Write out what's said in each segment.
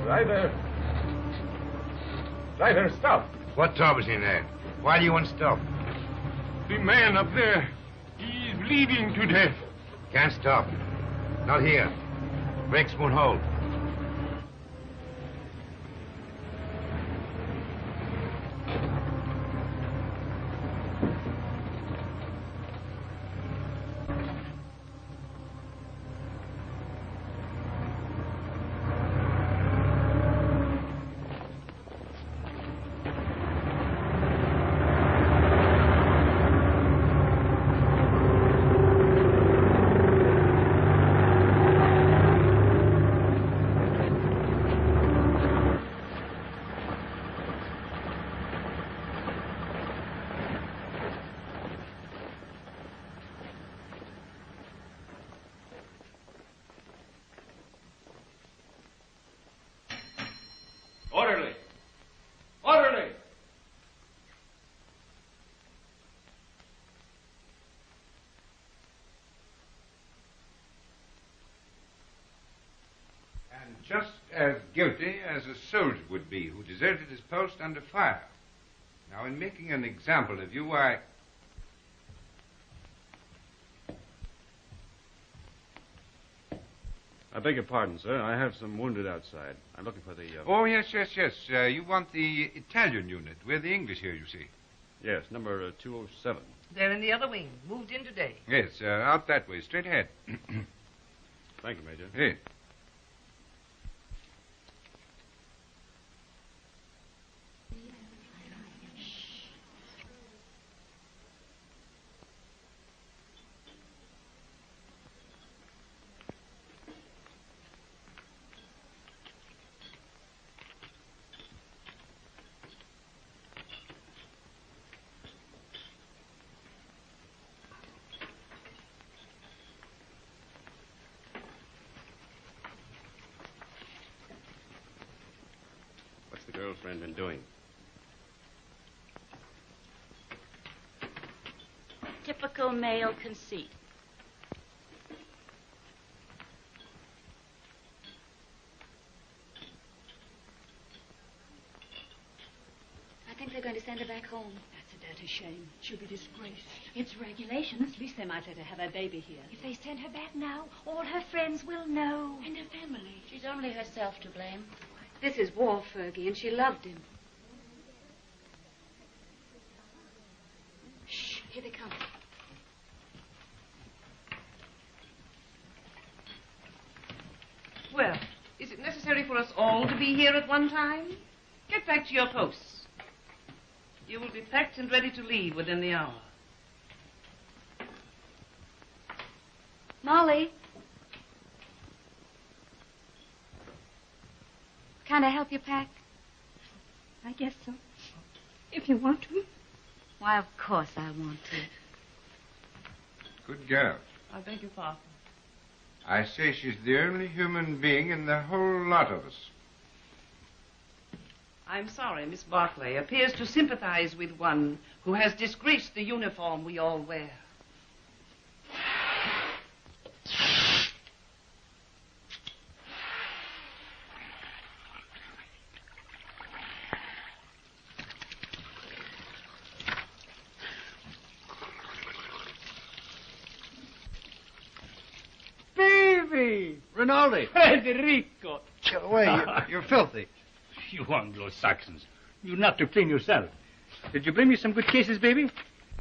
Ryder. Ryder, stop. What troubles in there? Why do you want to stop? The man up there, he's bleeding to death. Can't stop. Not here. Brakes won't hold. Orderly! Orderly! And just as guilty as a soldier would be who deserted his post under fire. Now, in making an example of you, I beg your pardon, sir. I have some wounded outside. I'm looking for the... Oh, yes. You want the Italian unit. We're the English here, you see. Yes, number 207. They're in the other wing. Moved in today. Yes, out that way, straight ahead. Thank you, Major. Yes. What's the girlfriend been doing? Typical male conceit. I think they're going to send her back home. That's a dirty shame. She'll be disgraced. It's regulations. At least they might let her have her baby here. If they send her back now, all her friends will know. And her family. She's only herself to blame. This is war, Fergie, and she loved him. Shh, here they come. Well, is it necessary for us all to be here at one time? Get back to your posts. You will be packed and ready to leave within the hour. Molly. Can I help you pack? I guess so. If you want to. Why, of course I want to. Good girl. I beg your pardon. I say she's the only human being in the whole lot of us. I'm sorry, Miss Barclay appears to sympathize with one who has disgraced the uniform we all wear. Rinaldi. Federico. Get away. You're filthy. You Anglo-Saxons. You're not to clean yourself. Did you bring me some good cases, baby?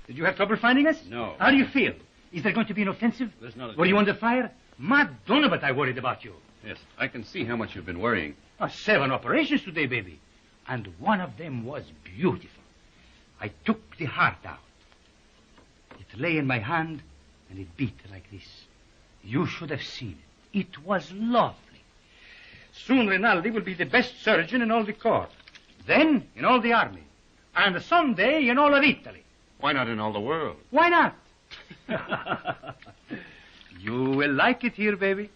Did you have trouble finding us? No. How do you feel? Is there going to be an offensive? There's not a Were you chance. under fire? Madonna, but I worried about you. Yes, I can see how much you've been worrying. 7 operations today, baby. And one of them was beautiful. I took the heart out. It lay in my hand, and it beat like this. You should have seen it. It was lovely. Soon Rinaldi will be the best surgeon in all the corps. Then in all the army. And someday in all of Italy. Why not in all the world? Why not? You will like it here, baby.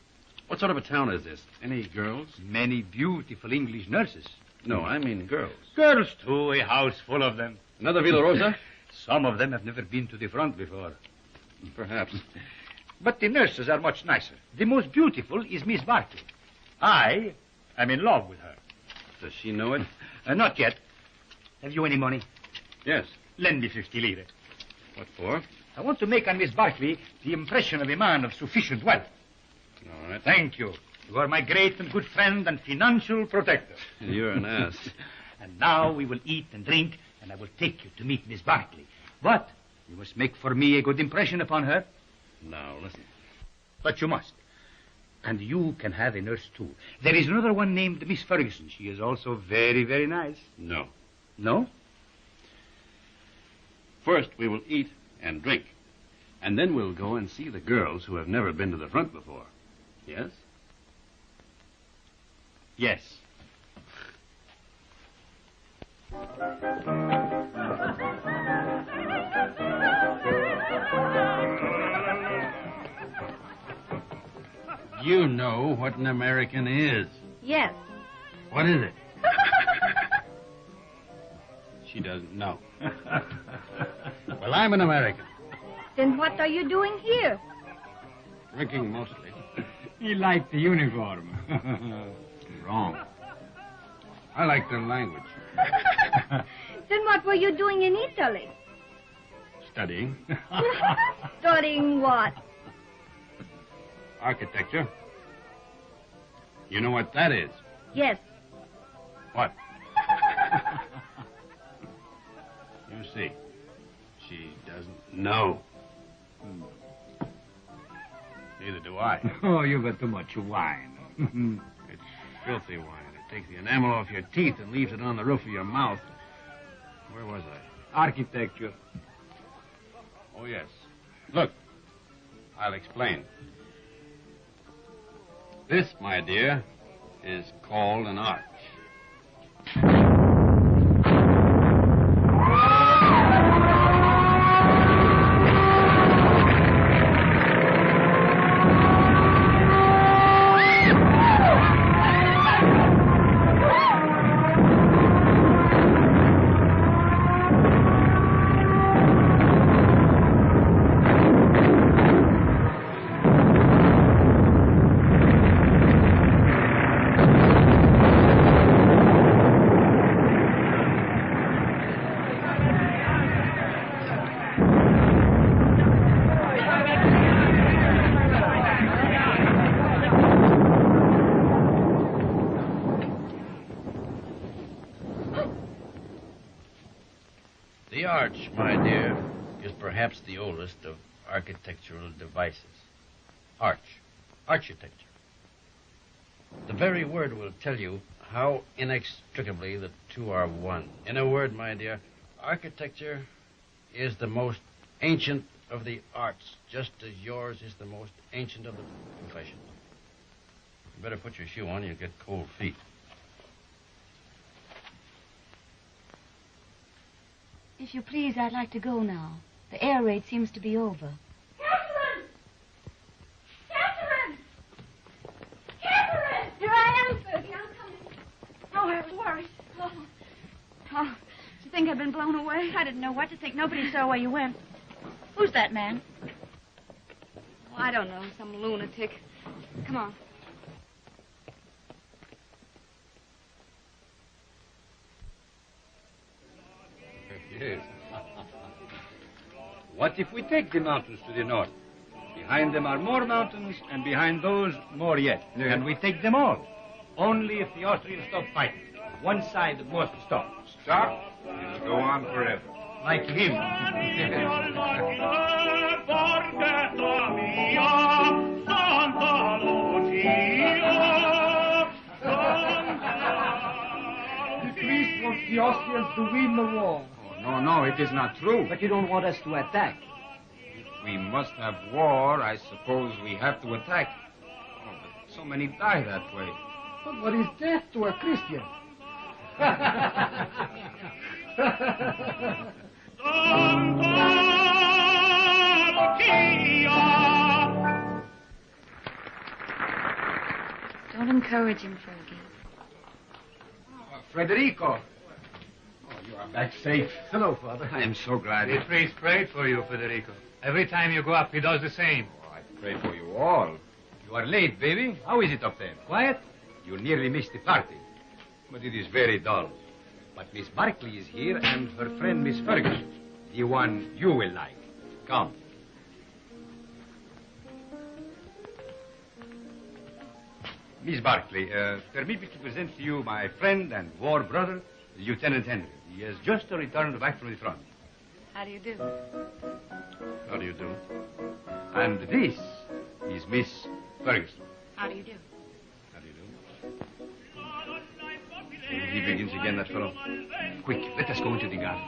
What sort of a town is this? Any girls? Many beautiful English nurses. No, I mean girls. Girls, too, a house full of them. Another Villa Rosa? Some of them have never been to the front before. Perhaps. But the nurses are much nicer. The most beautiful is Miss Barkley. I am in love with her. Does she know it? Not yet. Have you any money? Yes. Lend me 50 lire. What for? I want to make on Miss Barkley the impression of a man of sufficient wealth. All right. Thank you. You are my great and good friend and financial protector. You're an ass. And now we will eat and drink, and I will take you to meet Miss Barkley. But you must make for me a good impression upon her. Now, listen. But you must. And you can have a nurse, too. There is another one named Miss Ferguson. She is also very, very nice. No. No? First, we will eat and drink. And then we'll go and see the girls who have never been to the front before. Yes? Yes. You know what an American is. Yes. What is it? She doesn't know. Well, I'm an American. Then what are you doing here? Drinking mostly. He liked the uniform. Wrong. I like their language. Then what were you doing in Italy? Studying. Studying what? Architecture. You know what that is? Yes. What? You see, she doesn't know. Neither do I. Oh, you got too much wine. It's filthy wine. It takes the enamel off your teeth and leaves it on the roof of your mouth. Where was I? Architecture. Oh, yes. Look, I'll explain. This, my dear, is called an arch. The arch, my dear, is perhaps the oldest of architectural devices. Architecture. The very word will tell you how inextricably the two are one. In a word, my dear, architecture is the most ancient of the arts, just as yours is the most ancient of the professions. You better put your shoe on, you'll get cold feet. If you please, I'd like to go now. The air raid seems to be over. Catherine! Catherine! Catherine! Here I am, Fergie. I'm coming. Oh, I was worried. Oh, do you think I've been blown away? I didn't know what to think. Nobody saw where you went. Who's that man? Oh, I don't know. Some lunatic. Come on. Yes. What if we take the mountains to the north? Behind them are more mountains, and behind those, more yet. Yeah. And we take them all. Only if the Austrians stop fighting. One side must stop. Stop? It'll go on forever. Like him. The priest wants the Austrians to win the war. No, it is not true. But you don't want us to attack. If we must have war, I suppose we have to attack. Oh, but so many die that way. But what is death to a Christian? Don't encourage him, Fergie. Federico. You are back safe. Hello, Father. I am so glad. The priest prayed for you, Federico. Every time you go up, he does the same. Oh, I pray for you all. You are late, baby. How is it up there? Quiet? You nearly missed the party. But it is very dull. But Miss Barkley is here and her friend Miss Ferguson. The one you will like. Come. Miss Barkley, permit me to present to you my friend and war brother, Lieutenant Henry. He has just returned back from the front. How do you do? How do you do? And this is Miss Ferguson. How do you do? How do you do? He begins again, that fellow. Quick, let us go into the garden.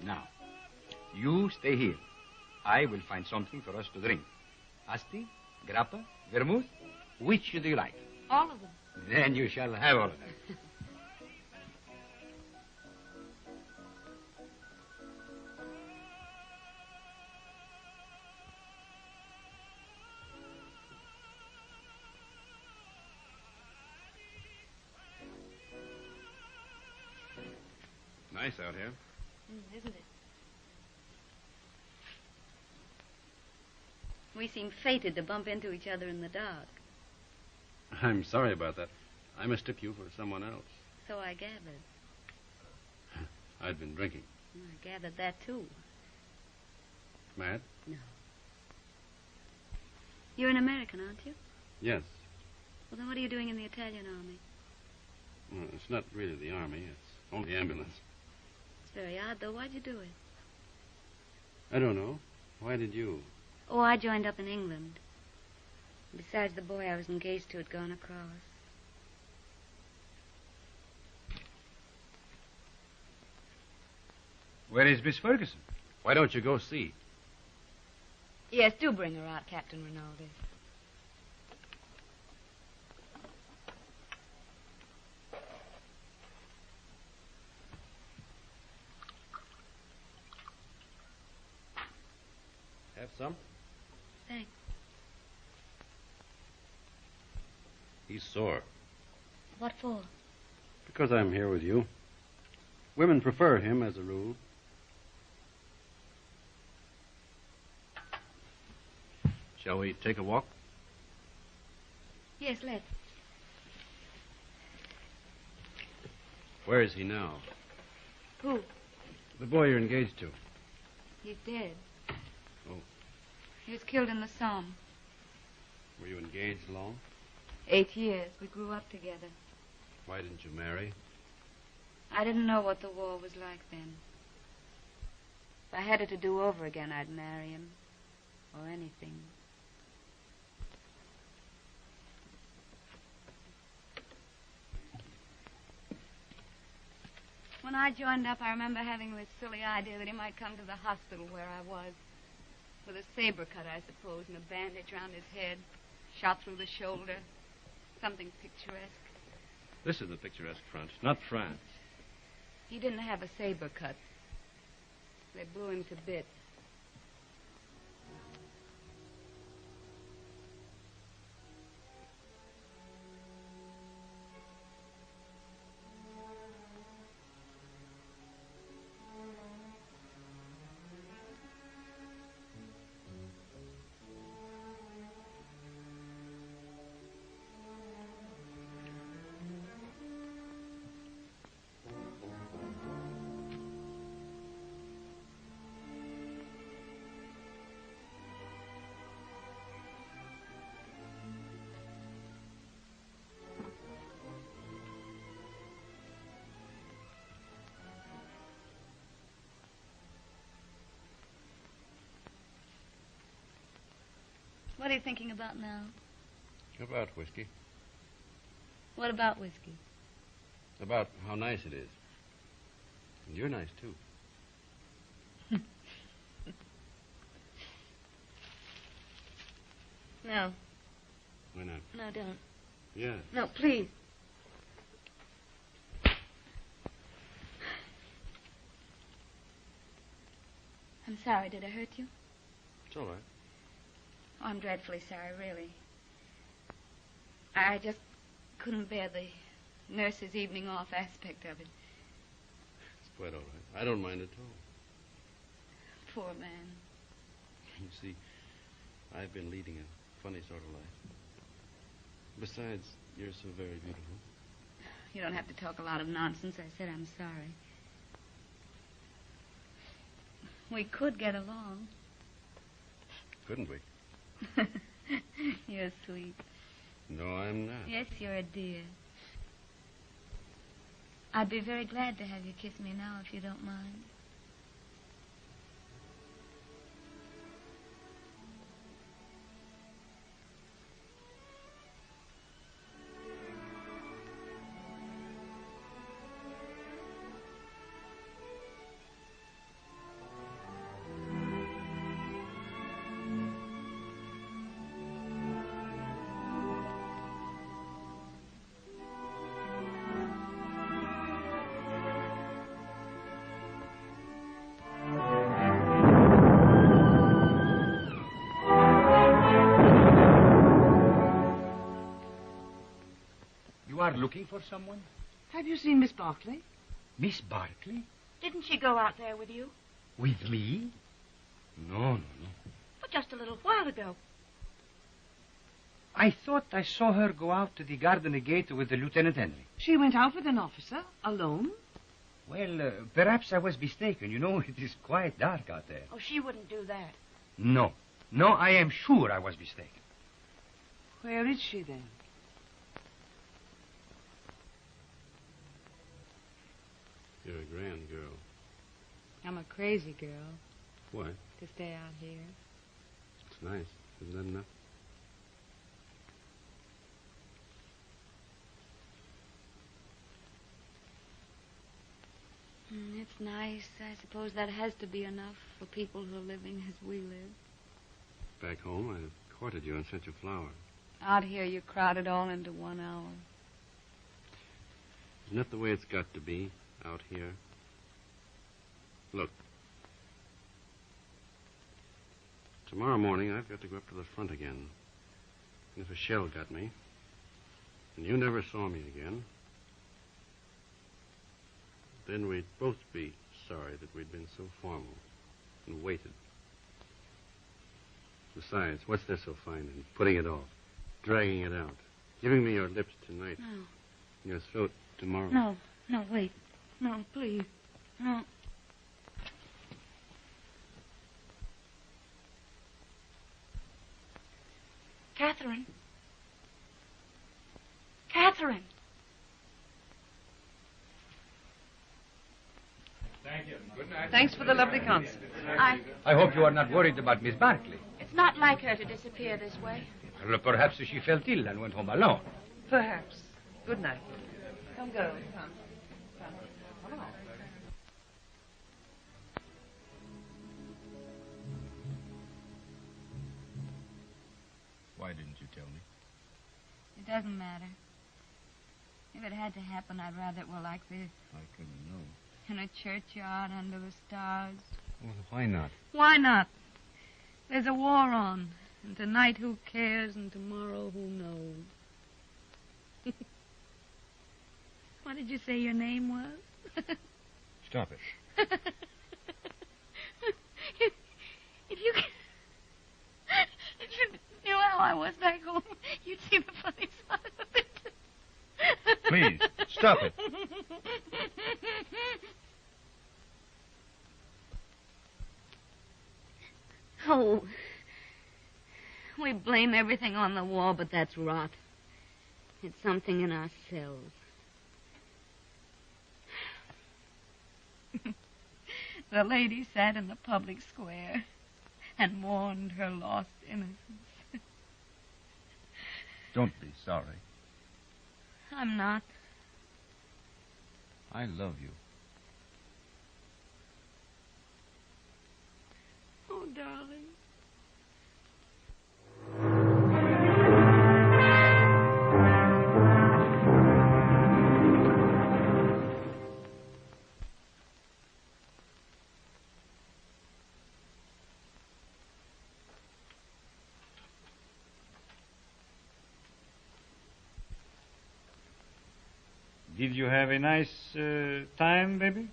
Now, you stay here. I will find something for us to drink. Asti, grappa, vermouth, which do you like? All of them. Then you shall have all of them. Nice out here. Isn't it? We seem fated to bump into each other in the dark. I'm sorry about that. I mistook you for someone else. So I gathered. I'd been drinking. I gathered that, too. Mad? No. You're an American, aren't you? Yes. Well, then what are you doing in the Italian army? Well, it's not really the army. It's only the ambulance. It's very odd, though. Why'd you do it? I don't know. Why did you? Oh, I joined up in England. Besides, the boy I was engaged to had gone across. Where is Miss Ferguson? Why don't you go see? Yes, do bring her out, Captain Rinaldi. Have some? Thanks. He's sore. What for? Because I'm here with you. Women prefer him as a rule. Shall we take a walk? Yes, let's. Where is he now? Who? The boy you're engaged to. He's dead. Oh. He was killed in the Somme. Were you engaged long? 8 years. We grew up together. Why didn't you marry? I didn't know what the war was like then. If I had it to do over again, I'd marry him. Or anything. When I joined up, I remember having this silly idea that he might come to the hospital where I was. With a saber cut, I suppose, and a bandage round his head. Shot through the shoulder. Something picturesque. This is the picturesque front, not France. He didn't have a saber cut. They blew him to bits. What are you thinking about now? About whiskey. What about whiskey? About how nice it is. And you're nice, too. No. Why not? No, don't. Yeah. No, please. I'm sorry. Did I hurt you? It's all right. Oh, I'm dreadfully sorry, really. I just couldn't bear the nurse's evening off aspect of it. It's quite all right. I don't mind at all. Poor man. You see, I've been leading a funny sort of life. Besides, you're so very beautiful. You don't have to talk a lot of nonsense. I said I'm sorry. We could get along. Couldn't we? You're sweet. No, I'm not. Yes, you're a dear. I'd be very glad to have you kiss me now, if you don't mind. You are looking for someone? Have you seen Miss Barclay? Miss Barclay? Didn't she go out there with you? With me? No. But just a little while ago. I thought I saw her go out to the garden gate with the Lieutenant Henry. She went out with an officer, alone? Well, perhaps I was mistaken. You know, it is quite dark out there. Oh, she wouldn't do that. No, I am sure I was mistaken. Where is she, then? You're a grand girl. I'm a crazy girl Why? to stay out here. It's nice. Isn't that enough? It's nice. I suppose that has to be enough for people who are living as we live. Back home, I'd have courted you and sent you flowers. Out here, you crowd it all into 1 hour. Isn't that the way it's got to be out here? Look. Tomorrow morning, I've got to go up to the front again. And if a shell got me, and you never saw me again, then we'd both be sorry that we'd been so formal and waited. Besides, what's there so fine in putting it off, dragging it out, giving me your lips tonight, No. and your throat tomorrow? No, wait. No, please. No. Catherine. Catherine. Thank you. Good night. Thanks for the lovely concert. I hope you are not worried about Miss Barclay. It's not like her to disappear this way. Well, perhaps she felt ill and went home alone. Perhaps. Good night. Come, girls. Come. Come along. Why didn't you tell me? It doesn't matter. If it had to happen, I'd rather it were like this. I couldn't know. In a churchyard under the stars. Well, why not? Why not? There's a war on. And tonight, who cares? And tomorrow, who knows? What did you say your name was? Stop it. If you knew how I was back home, you'd see the funny side of it. Please, stop it. Oh, we blame everything on the war, but that's rot. It's something in ourselves. The lady sat in the public square and mourned her lost innocence. Don't be sorry. I'm not. I love you. Oh, darling. Did you have a nice time, baby?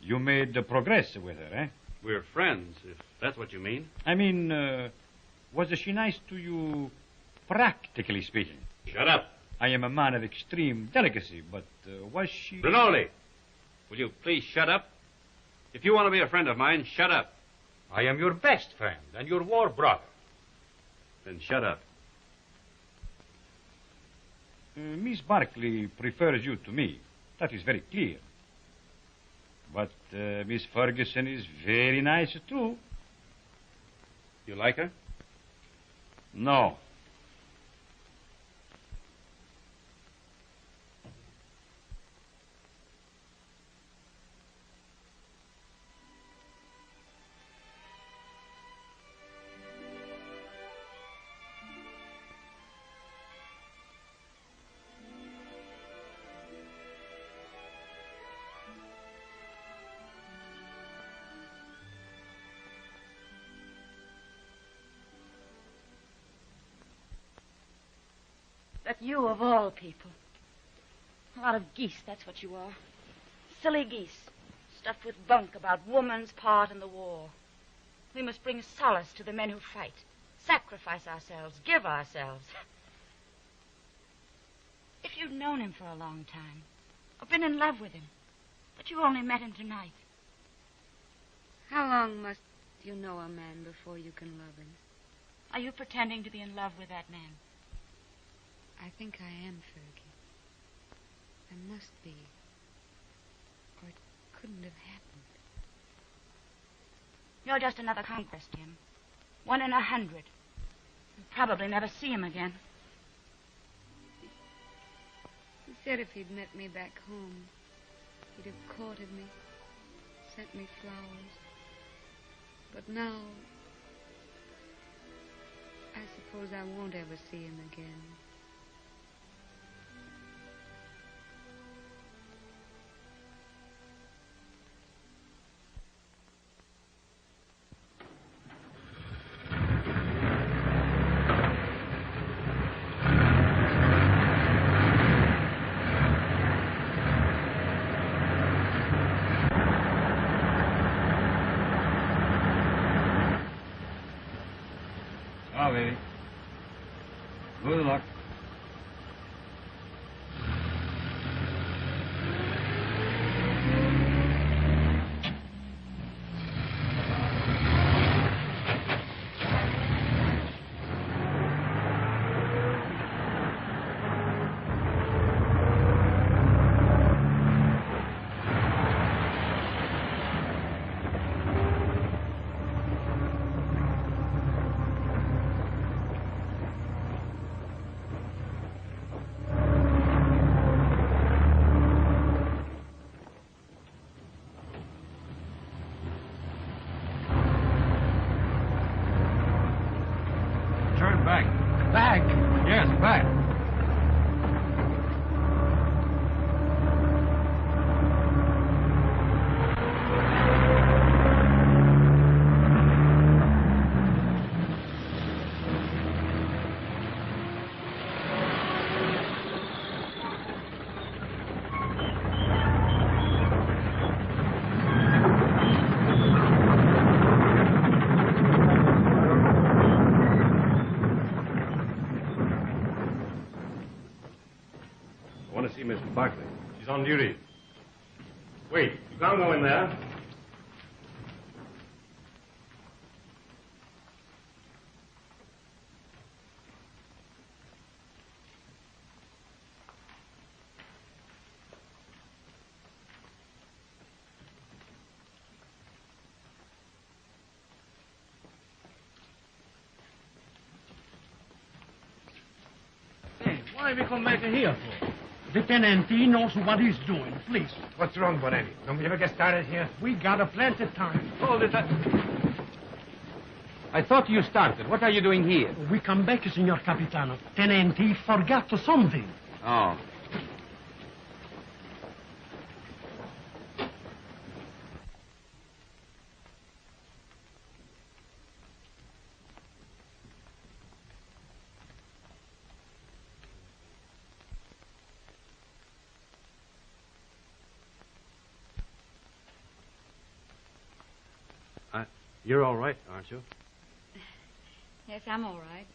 You made progress with her, eh? We're friends, if that's what you mean. I mean, was she nice to you, practically speaking? Shut up. I am a man of extreme delicacy, but was she... Rinaldi, will you please shut up? If you want to be a friend of mine, shut up. I am your best friend and your war brother. Then shut up. Miss Barkley prefers you to me. That is very clear. But Miss Ferguson is very nice, too. You like her? No. But you, of all people. A lot of geese, that's what you are. Silly geese, stuffed with bunk about woman's part in the war. We must bring solace to the men who fight, sacrifice ourselves, give ourselves. If you'd known him for a long time, or been in love with him, but you only met him tonight. How long must you know a man before you can love him? Are you pretending to be in love with that man? I think I am, Fergie. I must be. Or it couldn't have happened. You're just another conquest, Tim. 1 in 100. You'll probably never see him again. He said if he'd met me back home, he'd have courted me, sent me flowers. But now, I suppose I won't ever see him again. Oh, baby. Good luck. Turn back. Back? Yes, back. I want to see Mr. Barkley. She's on duty. Wait, you can't go in there. Hey, why we come back here for? The tenente knows what he's doing, please. What's wrong, Bonelli? Don't we ever get started here? We got a plenty of time. Hold it. I thought you started. What are you doing here? We come back, Signor Capitano. Tenente forgot something. Oh. You're all right, aren't you? Yes, I'm all right.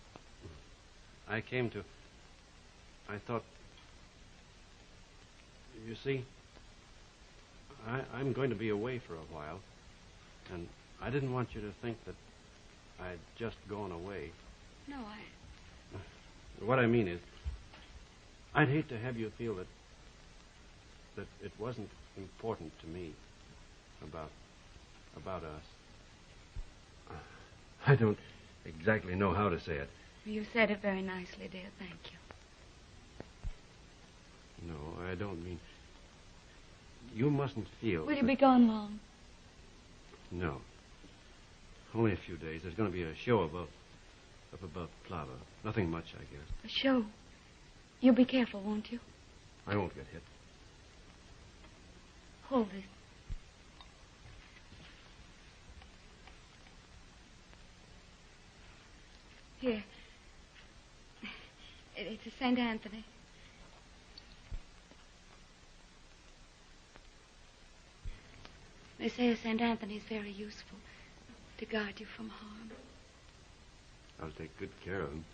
I thought... You see, I'm going to be away for a while, and I didn't want you to think that I'd just gone away. No, What I mean is, I'd hate to have you feel that it wasn't important to me about us. I don't exactly know how to say it. You said it very nicely, dear. Thank you. No, I don't mean... You mustn't feel... Will you be gone long? No. Only a few days. There's going to be a show up above Plava. Nothing much, I guess. A show? You'll be careful, won't you? I won't get hit. Hold it. Here. It's a St. Anthony. They say a St. Anthony is very useful to guard you from harm. I'll take good care of him.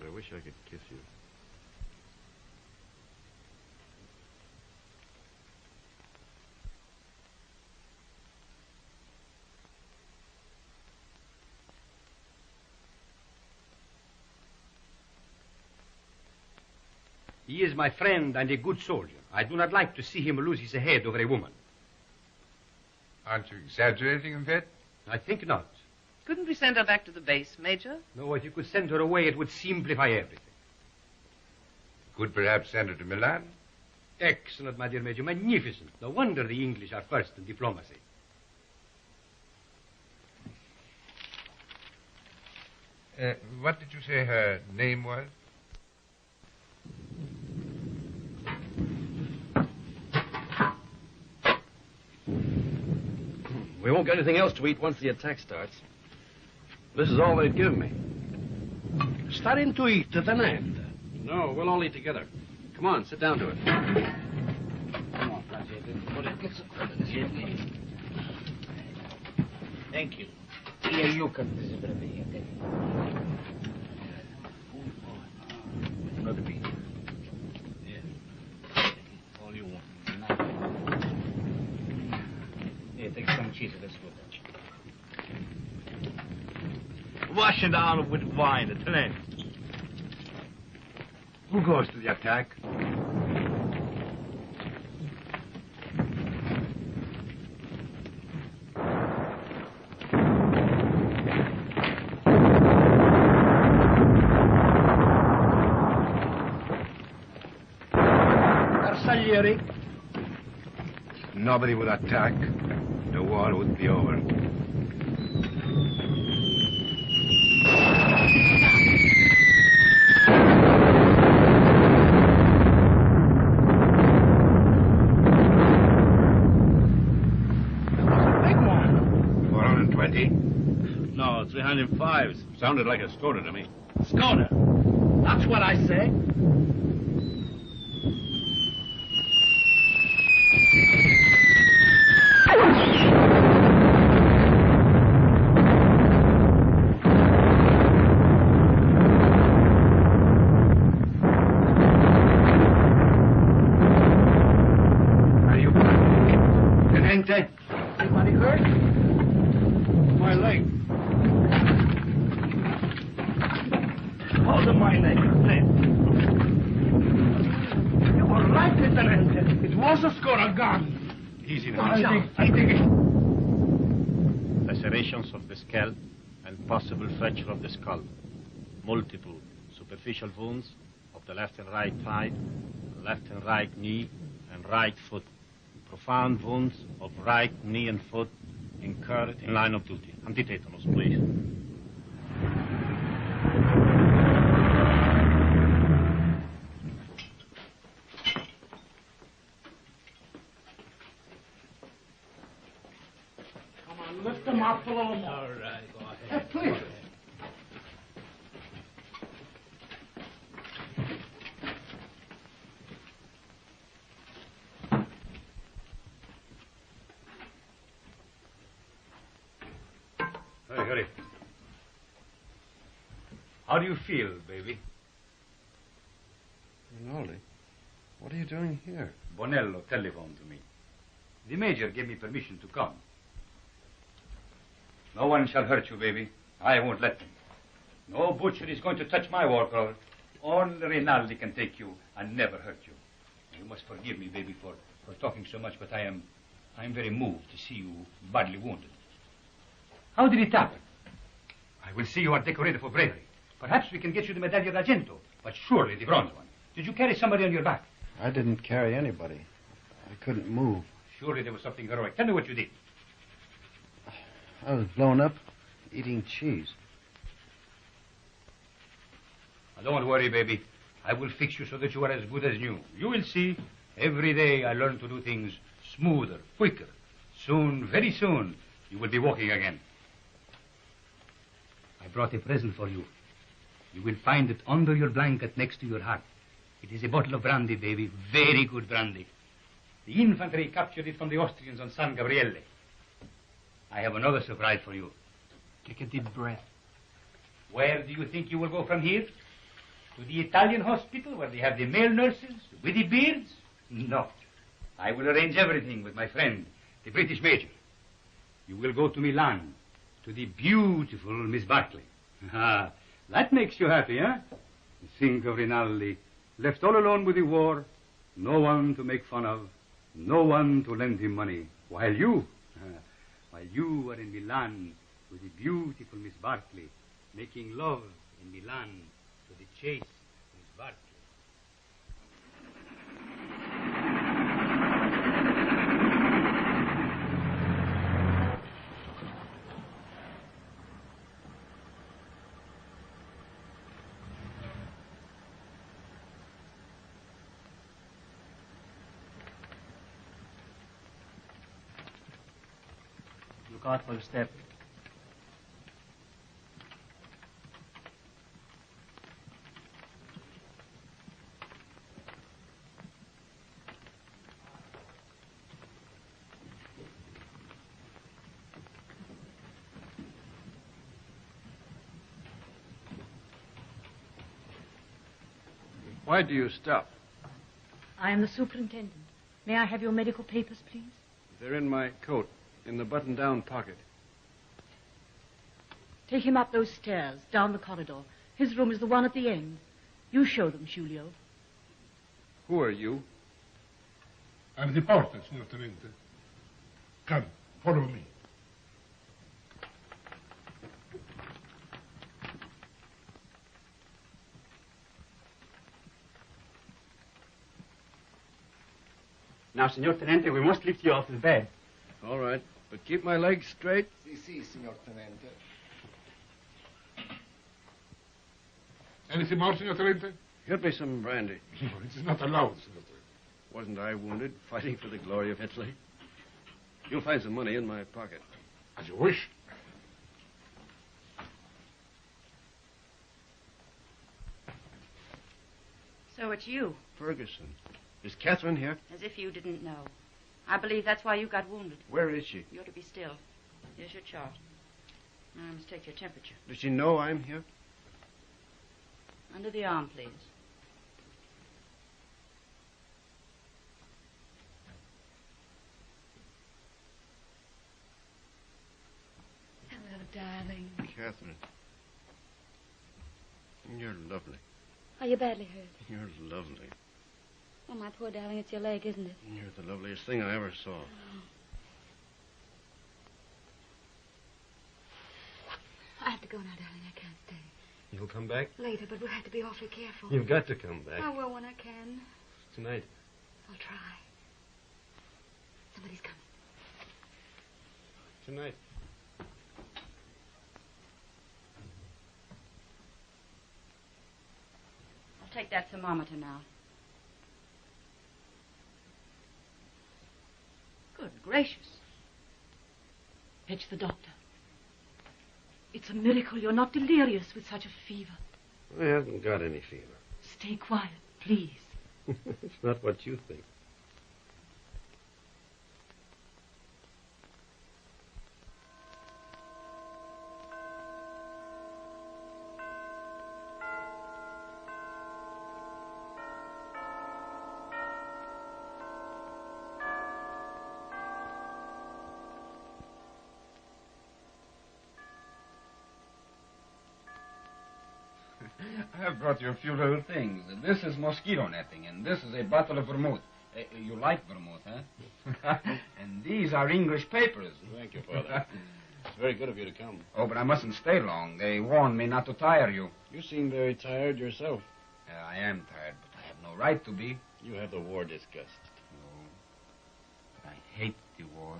I wish I could kiss you. He is my friend and a good soldier. I do not like to see him lose his head over a woman. Aren't you exaggerating a bit? I think not. Couldn't we send her back to the base, Major? No, if you could send her away, it would simplify everything. Could perhaps send her to Milan? Excellent, my dear Major. Magnificent. No wonder the English are first in diplomacy. What did you say her name was? We won't get anything else to eat once the attack starts. This is all they'd give me. Starting to eat at an end. No, we'll all eat together. Come on, sit down to it. Come on, Thank you. Here, you can. Another piece. Yeah. All you want. Here, take some cheese. Let's go. Wash it down with wine at an end. Who goes to the attack? Bersaglieri. Nobody would attack. The war would be over. No, 305s. Sounded like a Skoda to me. Skoda. That's what I say. Are you Tenente? Anybody hurt? My leg. Hold my leg, Lieutenant. You were right, Lieutenant. It was a Skoda gun. Easy now. I think it... Lacerations of the scalp and possible fracture of the skull. Multiple superficial wounds of the left and right thigh, left and right knee, and right foot. Profound wounds of right knee and foot incurred in line of duty. Antitetanus, please. Come on, lift them up a little more. All right, go ahead. Please. How do you feel, baby? Rinaldi, what are you doing here? Bonello telephoned to me. The major gave me permission to come. No one shall hurt you, baby. I won't let them. No butcher is going to touch my war cloth. Only Rinaldi can take you and never hurt you. You must forgive me, baby, for talking so much, but I'm very moved to see you badly wounded. How did it happen? I will see you are decorated for bravery. Perhaps we can get you the Medaglia d'Argento, but surely the bronze one. Did you carry somebody on your back? I didn't carry anybody. I couldn't move. Surely there was something heroic. Tell me what you did. I was blown up eating cheese. Now, don't worry, baby. I will fix you so that you are as good as new. You will see. Every day I learn to do things smoother, quicker. Soon, very soon, you will be walking again. I brought a present for you. You will find it under your blanket next to your heart. It is a bottle of brandy, baby. Very good brandy. The infantry captured it from the Austrians on San Gabriele. I have another surprise for you. Take a deep breath. Where do you think you will go from here? To the Italian hospital where they have the male nurses with the beards? No. I will arrange everything with my friend, the British major. You will go to Milan, to the beautiful Miss Barclay. Ah, that makes you happy, huh? Think of Rinaldi, left all alone with the war, no one to make fun of, no one to lend him money, while you are in Milan with the beautiful Miss Barclay, making love in Milan to the chaste Miss Barclay. Look out for the step. Why do you stop? I am the superintendent. May I have your medical papers, please? They're in my coat, in the button-down pocket. Take him up those stairs, down the corridor. His room is the one at the end. You show them, Giulio. Who are you? I'm the porter, signor Tenente. Come, follow me. Now, Signor Tenente, we must lift you off the bed. All right, but keep my legs straight. Sì, signor Tenente. Anything more, signor Tenente? Get me some brandy. No, it is not allowed, signor Tenente. Wasn't I wounded fighting for the glory of Italy? You'll find some money in my pocket. As you wish. So it's you. Ferguson. Is Catherine here? As if you didn't know. I believe that's why you got wounded. Where is she? You're to be still. Here's your chart. Now I must take your temperature. Does she know I'm here? Under the arm, please. Hello, darling. Catherine. You're lovely. Are you badly hurt? You're lovely. Oh, my poor darling, it's your leg, isn't it? You're the loveliest thing I ever saw. I have to go now, darling. I can't stay. You'll come back? Later, but we'll have to be awfully careful. You've got to come back. I will when I can. Tonight. I'll try. Somebody's coming. Tonight. I'll take that thermometer now. Good gracious. Fetch the doctor. It's a miracle you're not delirious with such a fever. I haven't got any fever. Stay quiet, please. It's not what you think. I have brought you a few little things. This is mosquito netting, and this is a bottle of vermouth. You like vermouth, huh? And these are English papers. Thank you, Father. It's very good of you to come. Oh, but I mustn't stay long. They warned me not to tire you. You seem very tired yourself. I am tired, but I have no right to be. You have the war disgust. Oh, but I hate the war.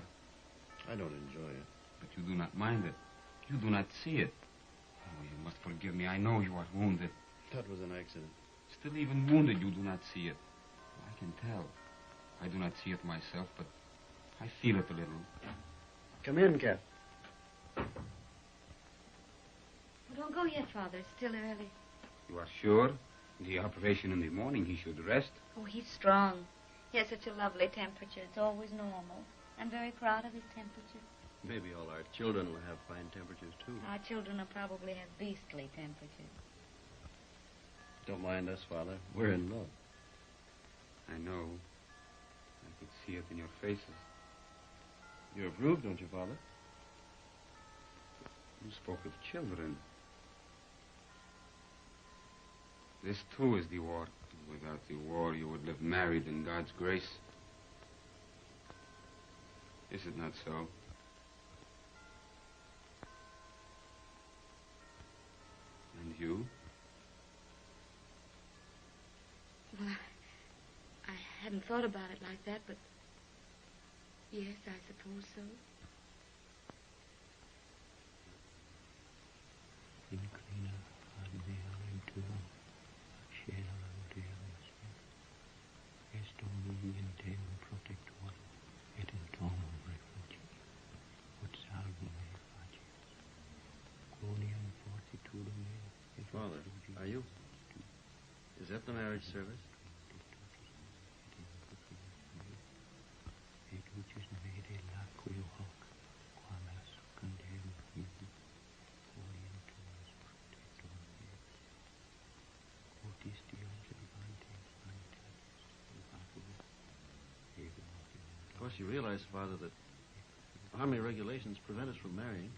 I don't enjoy it. But you do not mind it. You do not see it. Oh, you must forgive me. I know you are wounded. That was an accident. Still, even wounded, you do not see it. I can tell. I do not see it myself, but I feel it a little. Come in, Cap. Well, don't go yet, Father. It's still early. You are sure? The operation in the morning, he should rest. Oh, he's strong. He has such a lovely temperature. It's always normal. I'm very proud of his temperature. Maybe all our children will have fine temperatures, too. Our children will probably have beastly temperatures. Don't mind us, Father. We're in love. I know. I could see it in your faces. You approve, don't you, Father? You spoke of children. This, too, is the war. Without the war, you would live married in God's grace. Is it not so? And you? Well, I hadn't thought about it like that, but yes, I suppose so. Father, are you? Is that the marriage service? Of course, you realize, Father, that army regulations prevent us from marrying.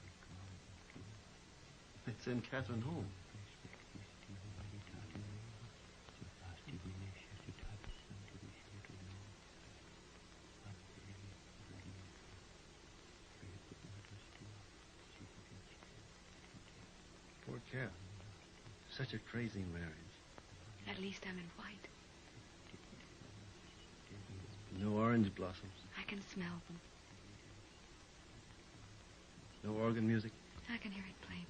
It's in Catherine Home. Poor Cat. Such a crazy marriage. At least I'm in white. No orange blossoms. I can smell them. No organ music. I can hear it plainly.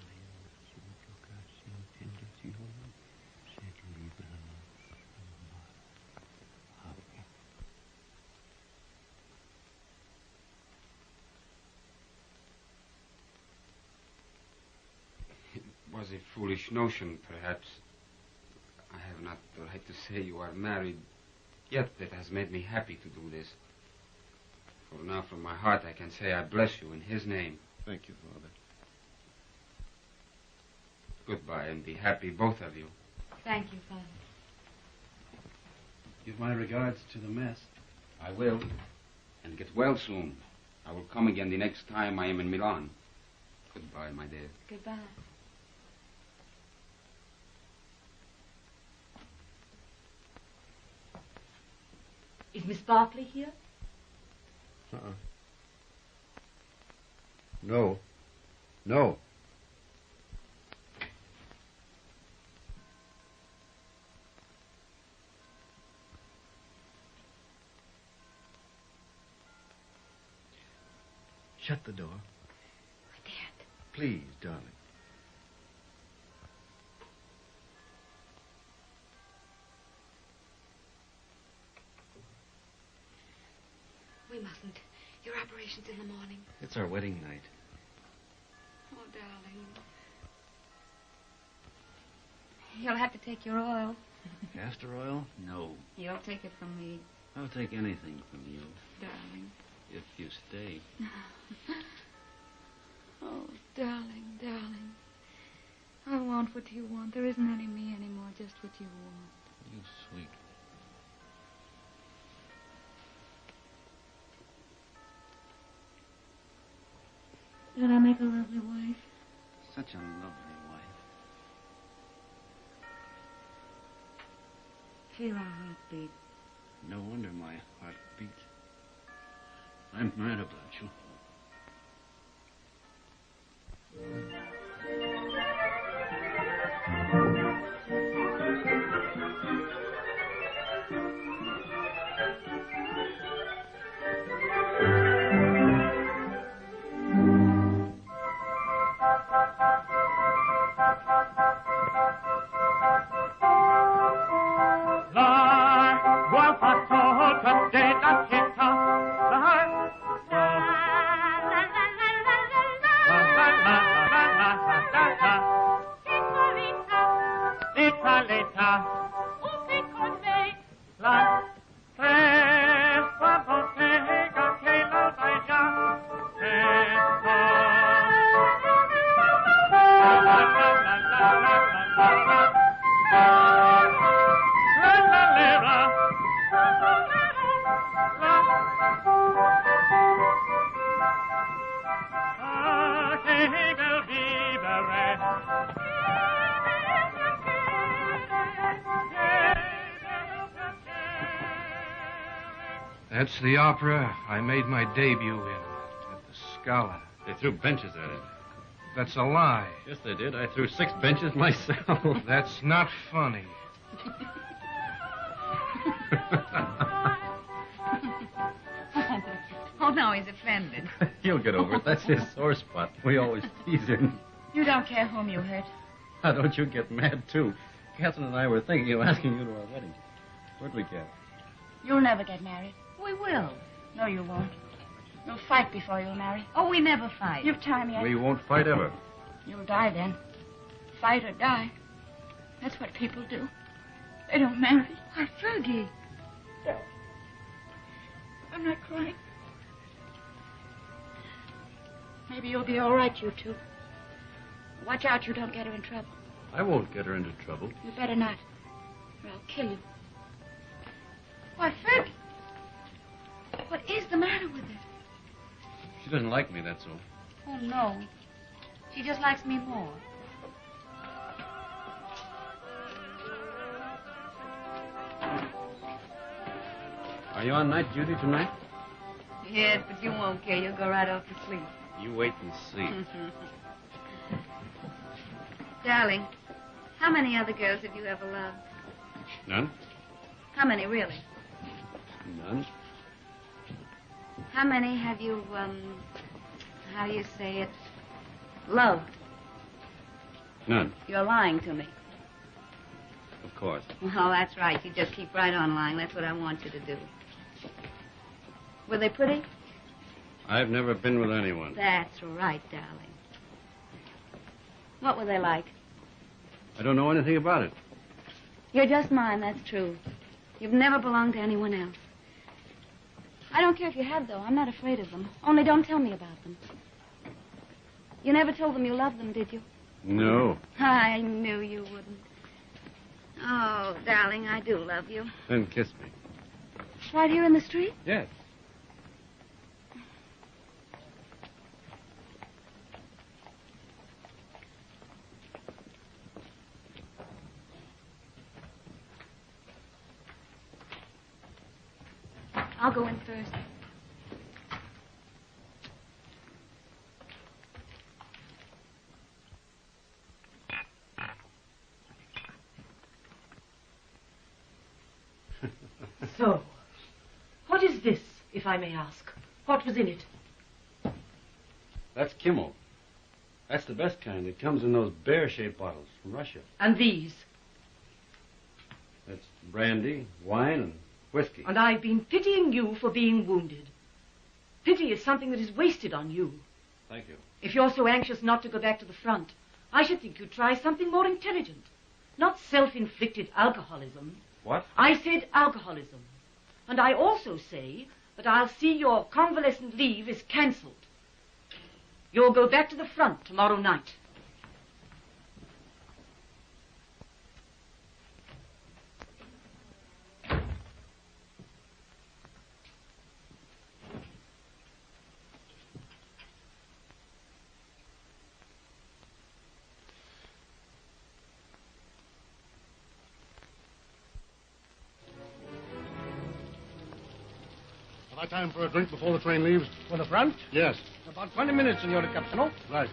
It was a foolish notion, perhaps. I have not the right to say you are married, yet it has made me happy to do this. For now, from my heart, I can say I bless you in his name. Thank you, Father. Goodbye, and be happy, both of you. Thank you, Father. Give my regards to the mess. I will. And get well soon. I will come again the next time I am in Milan. Goodbye, my dear. Goodbye. Is Miss Barkley here? No. No. Shut the door. I can't. Please, darling. We mustn't. Your operation's in the morning. It's our wedding night. Oh, darling. You'll have to take your oil. Castor oil? No. You'll take it from me, I'll take anything from you darling. if you stay. Oh, darling, darling. I want what you want. There isn't any me anymore, just what you want. You sweet. Did I make a lovely wife? Such a lovely wife. Feel our heartbeat. No wonder my heart beats. I'm mad about you. That's the opera I made my debut in at the Scala. They threw benches at it. That's a lie. Yes, they did. I threw 6 benches myself. That's not funny. Oh, no, he's offended. He'll get over it. That's his sore spot. We always tease him. You don't care whom you hurt. How don't you get mad, too? Catherine and I were thinking of asking you to our wedding. Where'd we get? You'll never get married. We will. No, you won't. You'll fight before you'll marry. Oh, we never fight. You've time yet. We won't fight ever. You'll die then. Fight or die. That's what people do. They don't marry. Why, Fergie. No. I'm not crying. Maybe you'll be all right, you two. Watch out you don't get her in trouble. I won't get her into trouble. You better not, or I'll kill you. Why, Fergie. What is the matter with her? She doesn't like me, that's all. Oh, no. She just likes me more. Are you on night duty tonight? Yes, but you won't care. You'll go right off to sleep. You wait and see. Darling, how many other girls have you ever loved? None? How many, really? None. How many have you, how do you say it, loved? None. You're lying to me. Of course. Well, that's right. You just keep right on lying. That's what I want you to do. Were they pretty? I've never been with anyone. That's right, darling. What were they like? I don't know anything about it. You're just mine, that's true. You've never belonged to anyone else. I don't care if you have, though. I'm not afraid of them. Only don't tell me about them. You never told them you loved them, did you? No. I knew you wouldn't. Oh, darling, I do love you. Then kiss me. Right here in the street? Yes. I'll go in first. So, what is this, if I may ask? What was in it? That's Kimmel. That's the best kind. It comes in those bear-shaped bottles from Russia. And these? That's brandy, wine, and whiskey. And I've been pitying you for being wounded. Pity is something that is wasted on you. Thank you. If you're so anxious not to go back to the front, I should think you'd try something more intelligent. Not self-inflicted alcoholism. What? I said alcoholism. And I also say that I'll see your convalescent leave is cancelled. You'll go back to the front tomorrow night. My time for a drink before the train leaves? For the front? Yes. About 20 minutes, Signor Capitano. Right.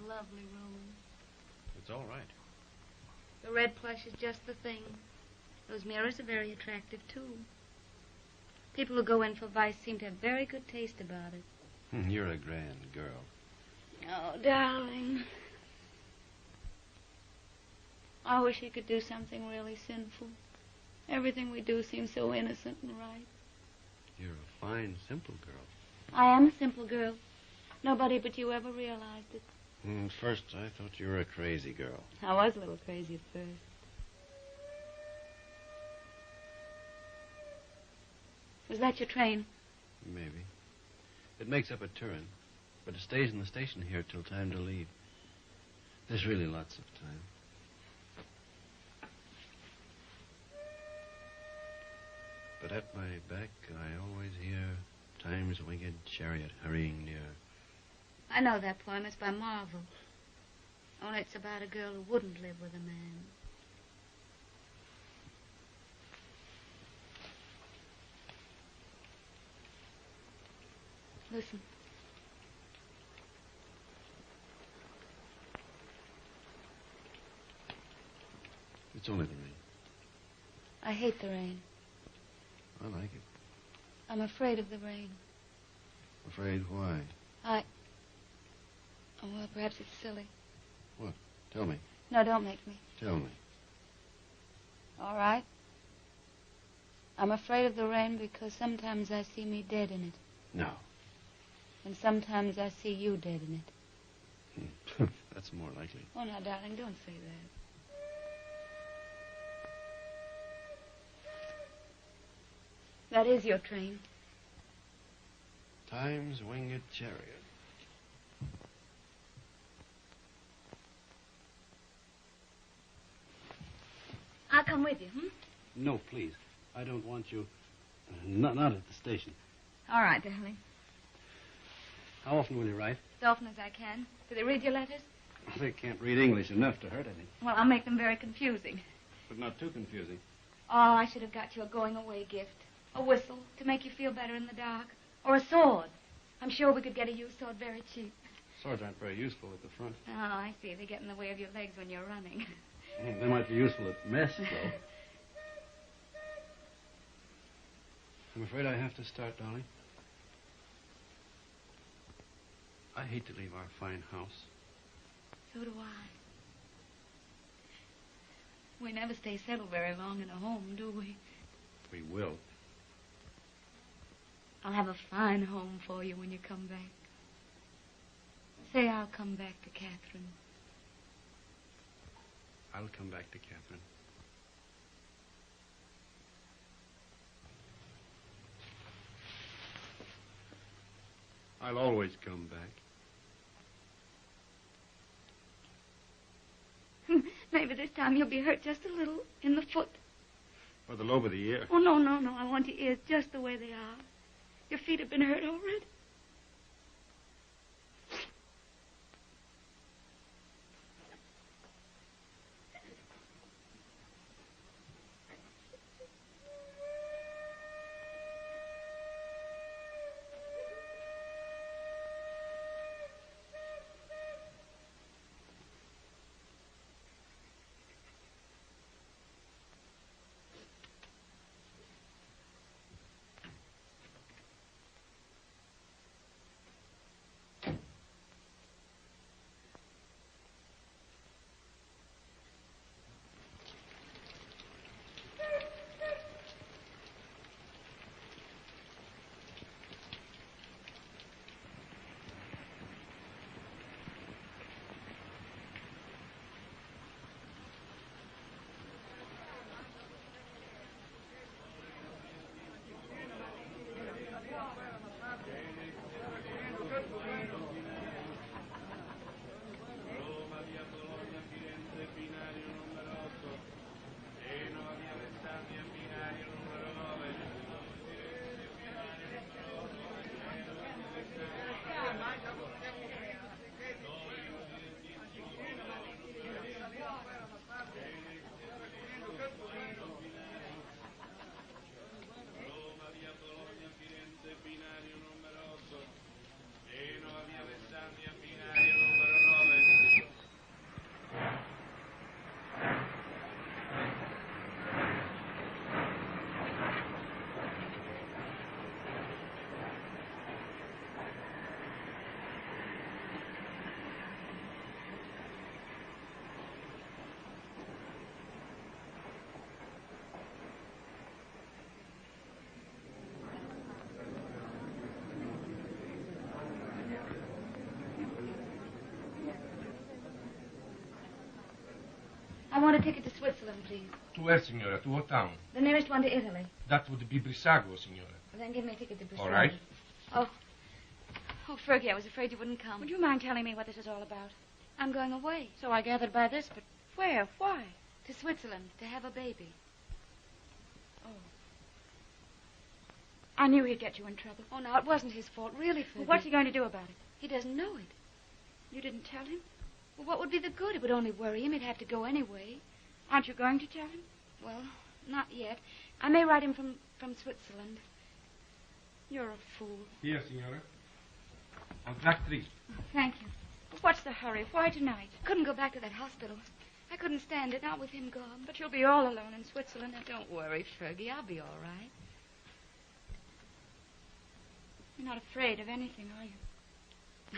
Lovely room. It's all right. The red plush is just the thing. Those mirrors are very attractive, too. People who go in for vice seem to have very good taste about it. You're a grand girl. Oh, darling. I wish he could do something really sinful. Everything we do seems so innocent and right. You're a fine, simple girl. I am a simple girl. Nobody but you ever realized it. First, I thought you were a crazy girl. I was a little crazy at first. Was that your train? Maybe. It makes up at Turin, but it stays in the station here till time to leave. There's really lots of time. But at my back, I always hear time's winged chariot hurrying near. I know that poem. It's by Marvel. Only it's about a girl who wouldn't live with a man. Listen. It's only the rain. I hate the rain. I like it. I'm afraid of the rain. Afraid why? Oh, well, perhaps it's silly. What? Tell me. No, don't make me. Tell me. All right. I'm afraid of the rain because sometimes I see me dead in it. No. And sometimes I see you dead in it. That's more likely. Oh, now, darling, don't say that. That is your train. Time's winged chariot. I'll come with you, No, please. I don't want you. Not at the station. All right, darling. How often will you write? As often as I can. Do they read your letters? They can't read English enough to hurt any. Well, I'll make them very confusing. But not too confusing. Oh, I should have got you a going-away gift. A whistle to make you feel better in the dark. Or a sword. I'm sure we could get a used sword very cheap. Swords aren't very useful at the front. Oh, I see. They get in the way of your legs when you're running. They might be useful at mess, though. I'm afraid I have to start, darling. I hate to leave our fine house. So do I. We never stay settled very long in a home, do we? We will. I'll have a fine home for you when you come back. Say I'll come back to Catherine. I'll come back to Catherine. I'll always come back. Maybe this time you'll be hurt just a little in the foot. Or the lobe of the ear. Oh, no. I want your ears just the way they are. Your feet have been hurt already. want a ticket to Switzerland, please. To where, signora? To what town? The nearest one to Italy. That would be Brissago, signora. Well, then give me a ticket to Brazil. All right. Oh, Fergie, I was afraid you wouldn't come. Would you mind telling me what this is all about? I'm going away. So I gathered by this, but where? Why? To Switzerland, to have a baby. Oh. I knew he'd get you in trouble. Oh, no, it wasn't his fault, really, Fergie. Well, what's he going to do about it? He doesn't know it. You didn't tell him? Well, what would be the good? It would only worry him. He'd have to go anyway. Aren't you going to tell him? Well, not yet. I may write him from Switzerland. You're a fool. Here, signora. On track 3. Oh, thank you. But what's the hurry? Why tonight? Couldn't go back to that hospital. I couldn't stand it, not with him gone. But you'll be all alone in Switzerland. Now, don't worry, Fergie. I'll be all right. You're not afraid of anything, are you?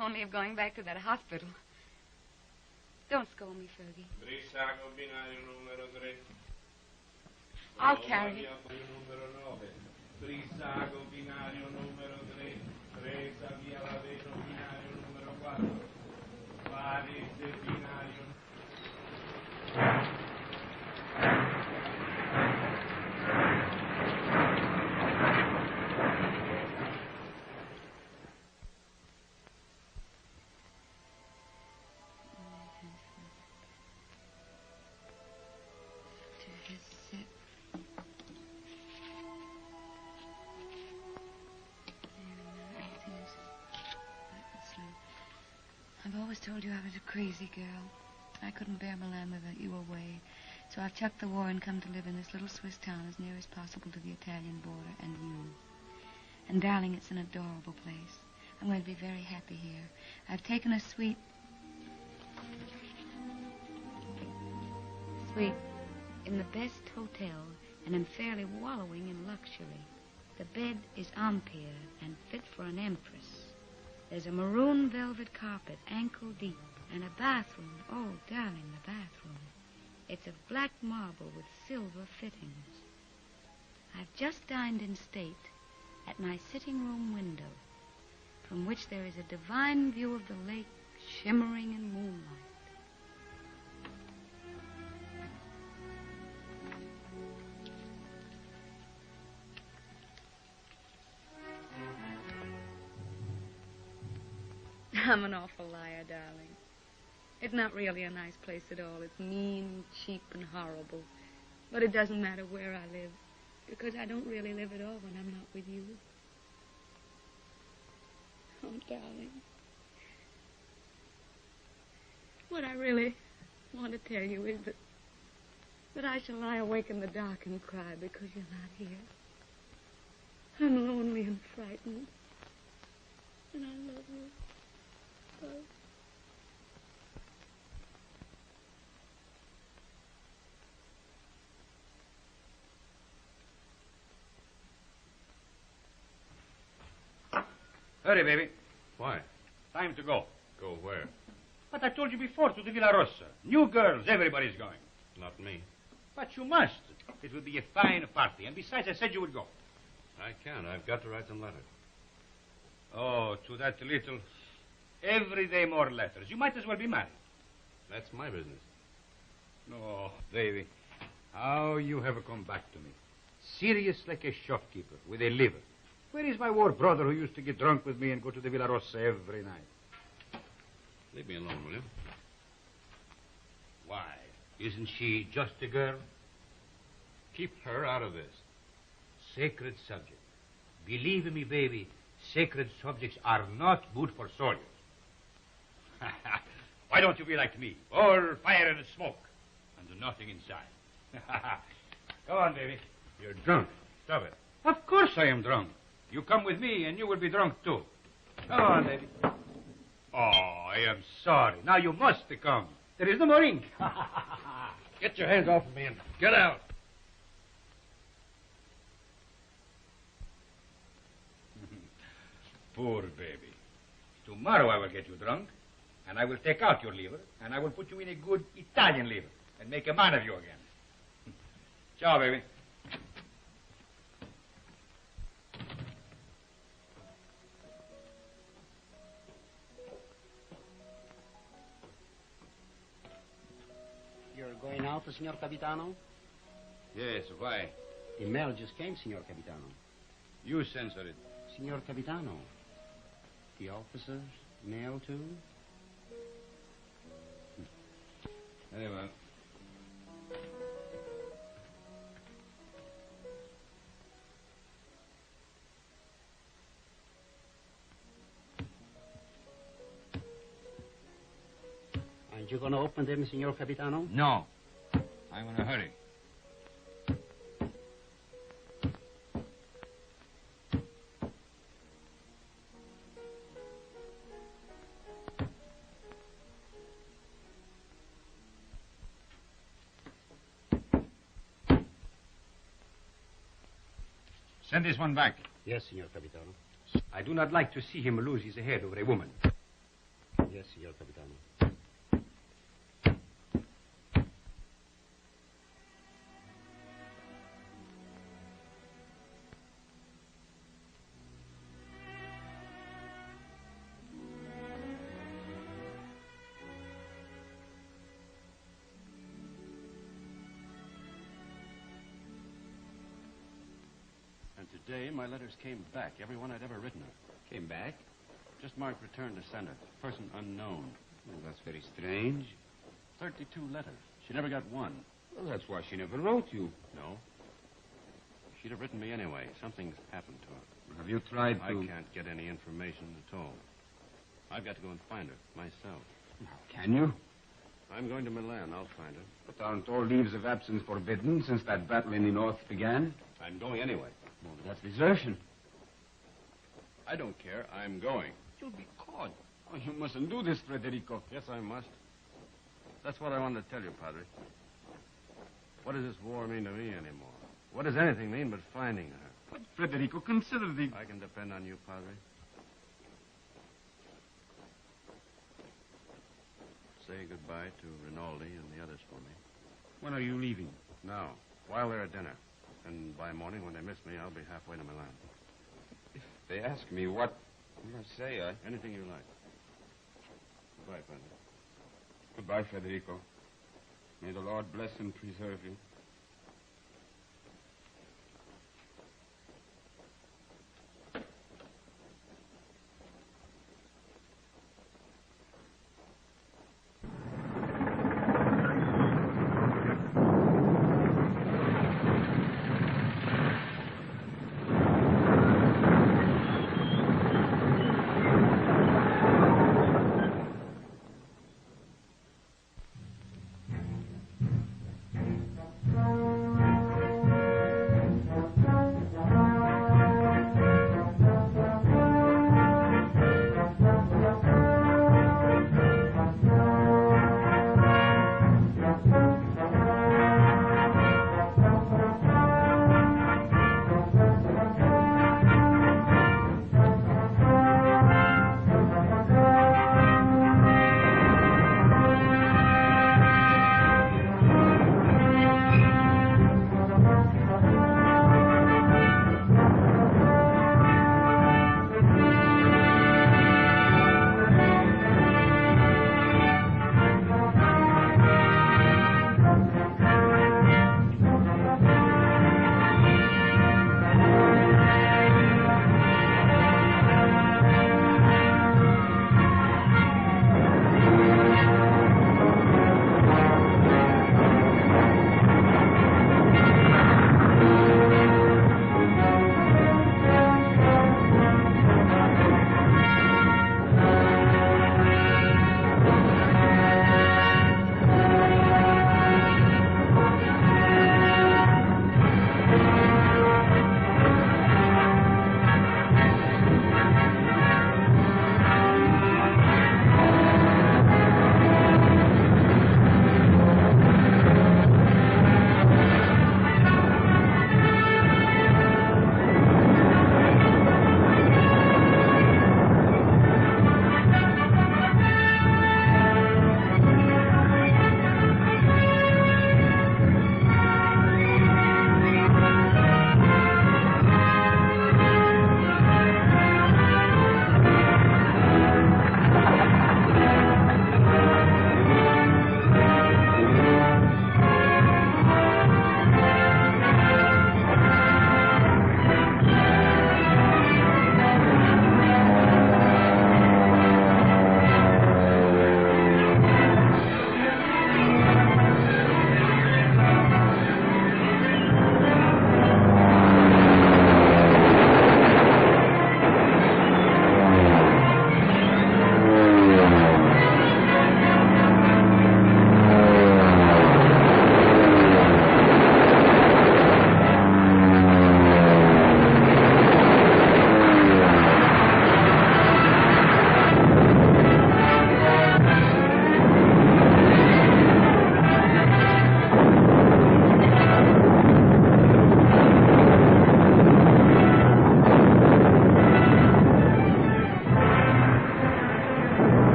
Only of going back to that hospital. Don't scold me, Fergie. Brissago binario numero 3. I'll carry it. Numero 9. Brissago binario numero 3. Presa via Laveno binario numero 4. Varese binario. I've always told you I was a crazy girl. I couldn't bear Milan without you away. So I've chucked the war and come to live in this little Swiss town as near as possible to the Italian border and you. And, darling, it's an adorable place. I'm going to be very happy here. I've taken a suite in the best hotel and am fairly wallowing in luxury. The bed is ampere and fit for an empress. There's a maroon velvet carpet, ankle deep, and a bathroom. Oh, darling, the bathroom. It's of black marble with silver fittings. I've just dined in state at my sitting room window, from which there is a divine view of the lake shimmering in moonlight. I'm an awful liar, darling. It's not really a nice place at all. It's mean, cheap, and horrible. But it doesn't matter where I live, because I don't really live at all when I'm not with you. Oh, darling. What I really want to tell you is that I shall lie awake in the dark and cry because you're not here. I'm lonely and frightened. And I love you. Hurry, baby. Why? Time to go. Go where? But I told you before, to the Villa Rossa. New girls, everybody's going. Not me. But you must. It will be a fine party. And besides, I said you would go. I can't. I've got to write some letters. Oh, to that little... Every day more letters. You might as well be married. That's my business. Oh, baby. How you have come back to me. Serious like a shopkeeper with a liver. Where is my war brother who used to get drunk with me and go to the Villa Rossa every night? Leave me alone, will you? Why? Isn't she just a girl? Keep her out of this. Sacred subject. Believe me, baby, sacred subjects are not good for soldiers. Why don't you be like me? All fire and smoke, and nothing inside. Go on, baby. You're drunk. Stop it. Of course I am drunk. You come with me, and you will be drunk, too. Go on, baby. Oh, I am sorry. Now you must come. There is no more ink. Get your hands off of me and get out. Poor baby. Tomorrow I will get you drunk, and I will take out your liver, and I will put you in a good Italian liver and make a man of you again. Ciao, baby. You're going out to Signor Capitano? Yes, why? The mail just came, Signor Capitano. You censor it. Signor Capitano, the officer's mail too? Very well. Aren't you going to open them, Signor Capitano? No. I'm in a hurry. Send this one back. Yes, Signor Capitano. I do not like to see him lose his head over a woman. Yes, Signor Capitano. And today, my letters came back, every one I'd ever written her. Came back? Just marked return to sender. Person unknown. Well, that's very strange. 32 letters. She never got one. Well, that's why she never wrote you. No. She'd have written me anyway. Something's happened to her. Have you tried to... I can't get any information at all. I've got to go and find her myself. Can you? I'm going to Milan. I'll find her. But aren't all leaves of absence forbidden since that battle in the north began? I'm going anyway. Well, that's desertion. I don't care. I'm going. You'll be caught. Oh, you mustn't do this, Federico. Yes, I must. That's what I wanted to tell you, Padre. What does this war mean to me anymore? What does anything mean but finding her? But, Federico, consider the... I can depend on you, Padre. Say goodbye to Rinaldi and the others for me. When are you leaving? Now, while they're at dinner. And by morning, when they miss me, I'll be halfway to Milan. If they ask me what I say, Anything you like. Goodbye, Padre. Goodbye, Federico. May the Lord bless and preserve you.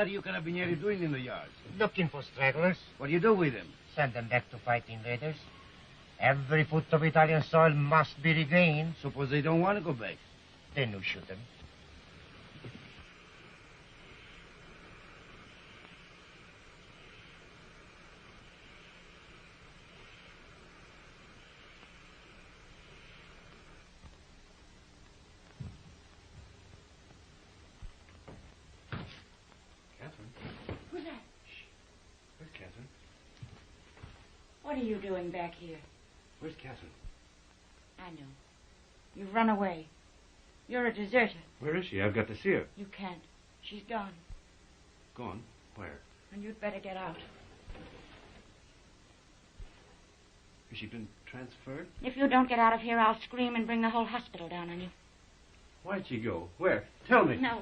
are you carabinieri doing in the yards? Looking for stragglers. What do you do with them? Send them back to fight invaders. Every foot of Italian soil must be regained. Suppose they don't want to go back. Then you shoot them. Who's that? Where's Catherine? What are you doing back here? Where's Catherine? I know. You've run away. You're a deserter. Where is she? I've got to see her. You can't. She's gone. Gone? Where? And you'd better get out. Has she been transferred? If you don't get out of here, I'll scream and bring the whole hospital down on you. Why'd she go? Where? Tell me. No.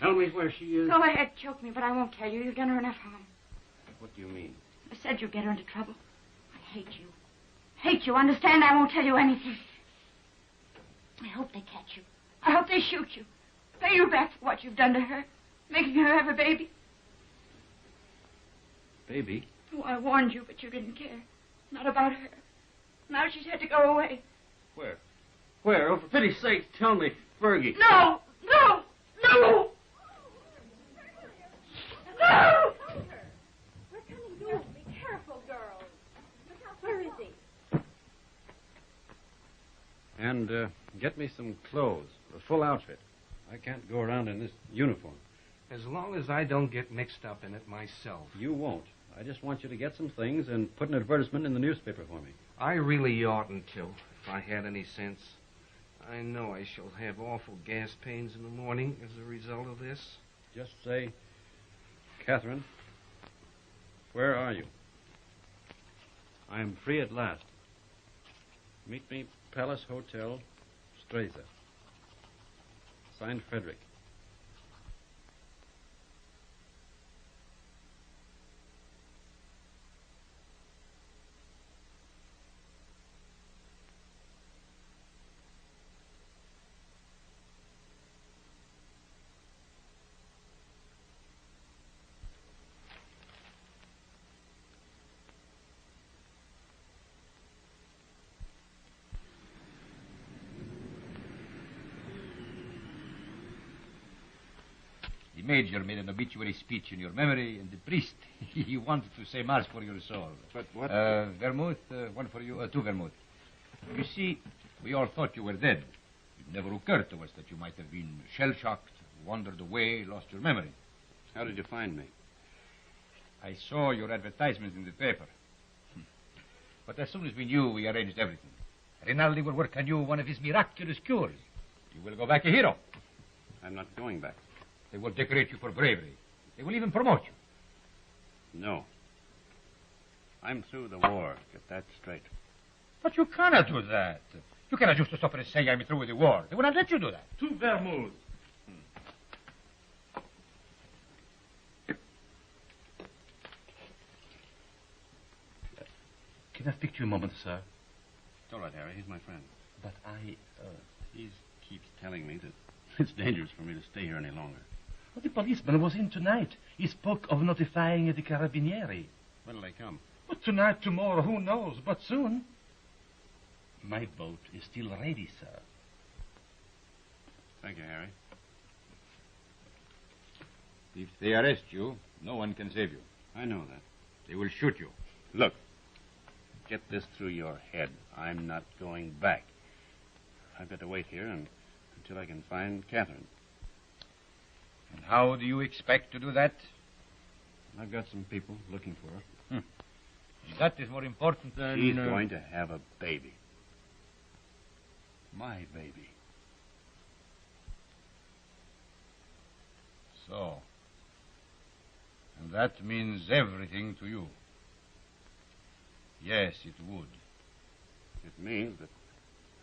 Tell me where she is. Go ahead, choke me, but I won't tell you. You've done her enough harm. What do you mean? I said you'd get her into trouble. I hate you. Hate you. Understand? I won't tell you anything. I hope they catch you. I hope they shoot you. Pay you back for what you've done to her. Making her have a baby. Baby? Oh, I warned you, but you didn't care. Not about her. Now she's had to go away. Where? Where? Oh, for pity's sake, tell me. Fergie. No! No! No! No! Where can he go? Be careful, girls. Look out, where is he? And get me some clothes, a full outfit. I can't go around in this uniform. As long as I don't get mixed up in it myself. You won't. I just want you to get some things and put an advertisement in the newspaper for me. I really oughtn't to, if I had any sense. I know I shall have awful gas pains in the morning as a result of this. Just say, Catherine, where are you? I am free at last. Meet me, Palace Hotel, Streza. Signed, Frederick. The major made an obituary speech in your memory, and the priest, he wanted to say mass for your soul. But what? Vermouth, one for you, two vermouth. You see, we all thought you were dead. It never occurred to us that you might have been shell-shocked, wandered away, lost your memory. How did you find me? I saw your advertisement in the paper. But as soon as we knew, we arranged everything. Rinaldi will work on you one of his miraculous cures. You will go back a hero. I'm not going back. They will decorate you for bravery. They will even promote you. No. I'm through the war. Get that straight. But you cannot do that. You cannot just stop and say I'm through with the war. They will not let you do that. Two vermouth. Can I speak to you a moment, sir? It's all right, Harry. He's my friend. But he keeps telling me that it's dangerous for me to stay here any longer. Well, the policeman was in tonight. He spoke of notifying the carabinieri. When'll they come? But tonight, tomorrow, who knows? But soon. My boat is still ready, sir. Thank you, Harry. If they arrest you, no one can save you. I know that. They will shoot you. Look, get this through your head. I'm not going back. I've got to wait here until I can find Catherine. And how do you expect to do that? I've got some people looking for her. That is more important than... She's going to have a baby. My baby. So. And that means everything to you. Yes, it would. It means that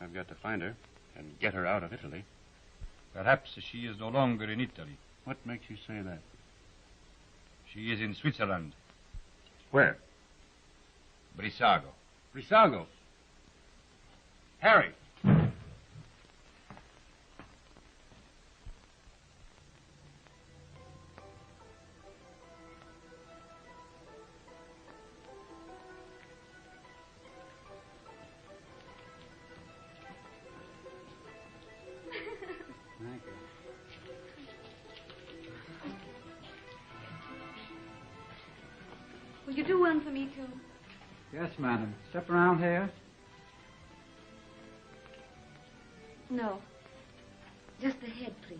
I've got to find her and get her out of Italy. Perhaps she is no longer in Italy. What makes you say that? She is in Switzerland. Where? Brissago. Brissago. Harry. you do one for me, too? Yes, madam. Step around here. No. Just the head, please.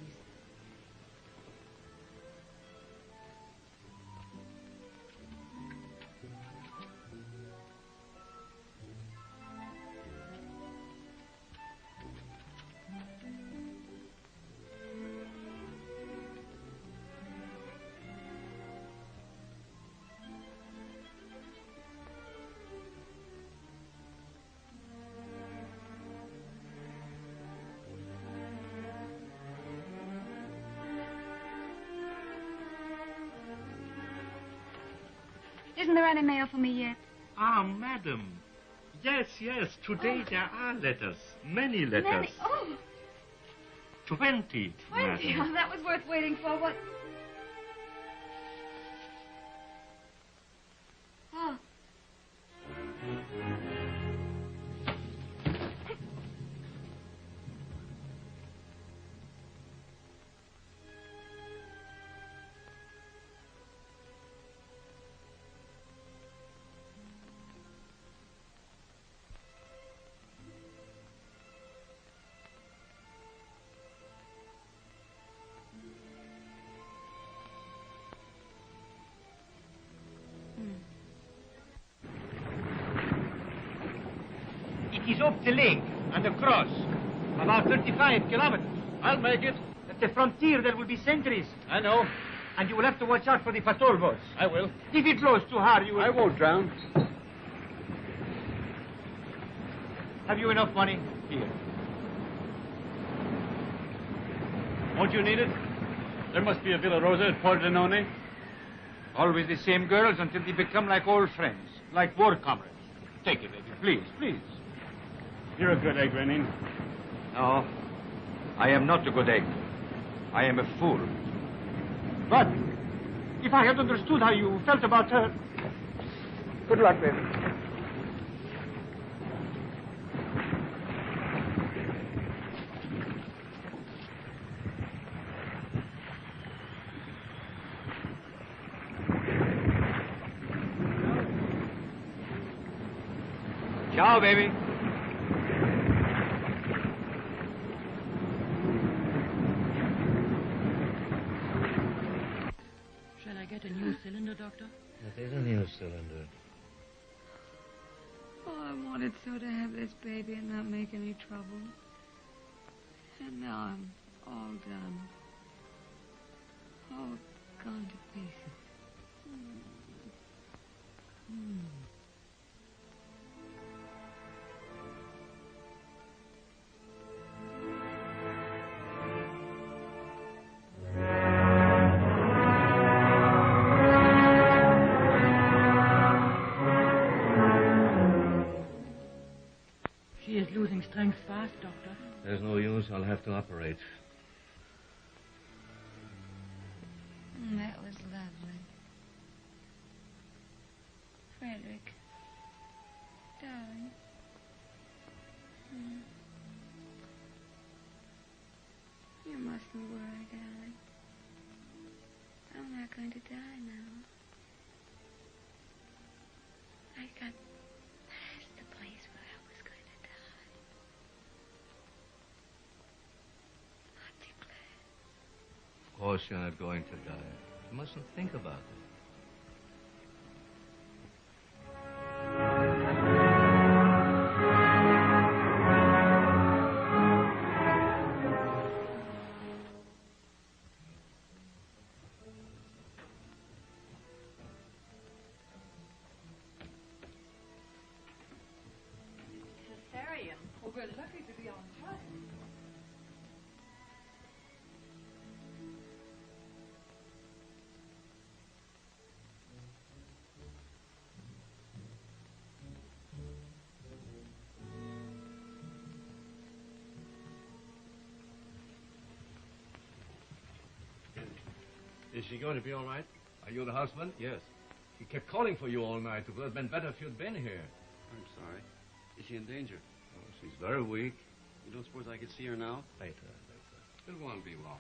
Isn't there any mail for me yet? Ah, madam. Yes, yes. Today there are letters. Many letters. Many? Oh, 20. 20. Madam. Oh, that was worth waiting for. What? Oh. It is up the lake and across. About 35 kilometers. I'll make it. At the frontier there will be sentries. I know. And you will have to watch out for the patrol boats. I will. If it blows too hard, you will... I won't drown. Have you enough money? Here. Won't you need it? There must be a Villa Rosa at Pordenone. Always the same girls until they become like old friends, like war comrades. Take it, baby, please, please. You're a good egg, Renin. No, I am not a good egg. I am a fool. But if I had understood how you felt about her... Good luck, baby. Ciao, baby. Shall I get a new cylinder, Doctor? It is a new cylinder. Oh, I wanted so to have this baby and not make any trouble. And now I'm all done. All gone to pieces. She is losing strength fast, Doctor. There's no use. I'll have to operate. That was lovely. Frederick. Darling. You mustn't worry, darling. I'm not going to die now. I got past the place where I was going to die. Aren't you glad? Of course you're not going to die. You mustn't think about it. Cesarean. Well, we're lucky to be on time. Is she going to be all right? Are you the husband? Yes. She kept calling for you all night. It would have been better if you'd been here. I'm sorry. Is she in danger? Oh, she's very weak. You don't suppose I could see her now? Later. It won't be long.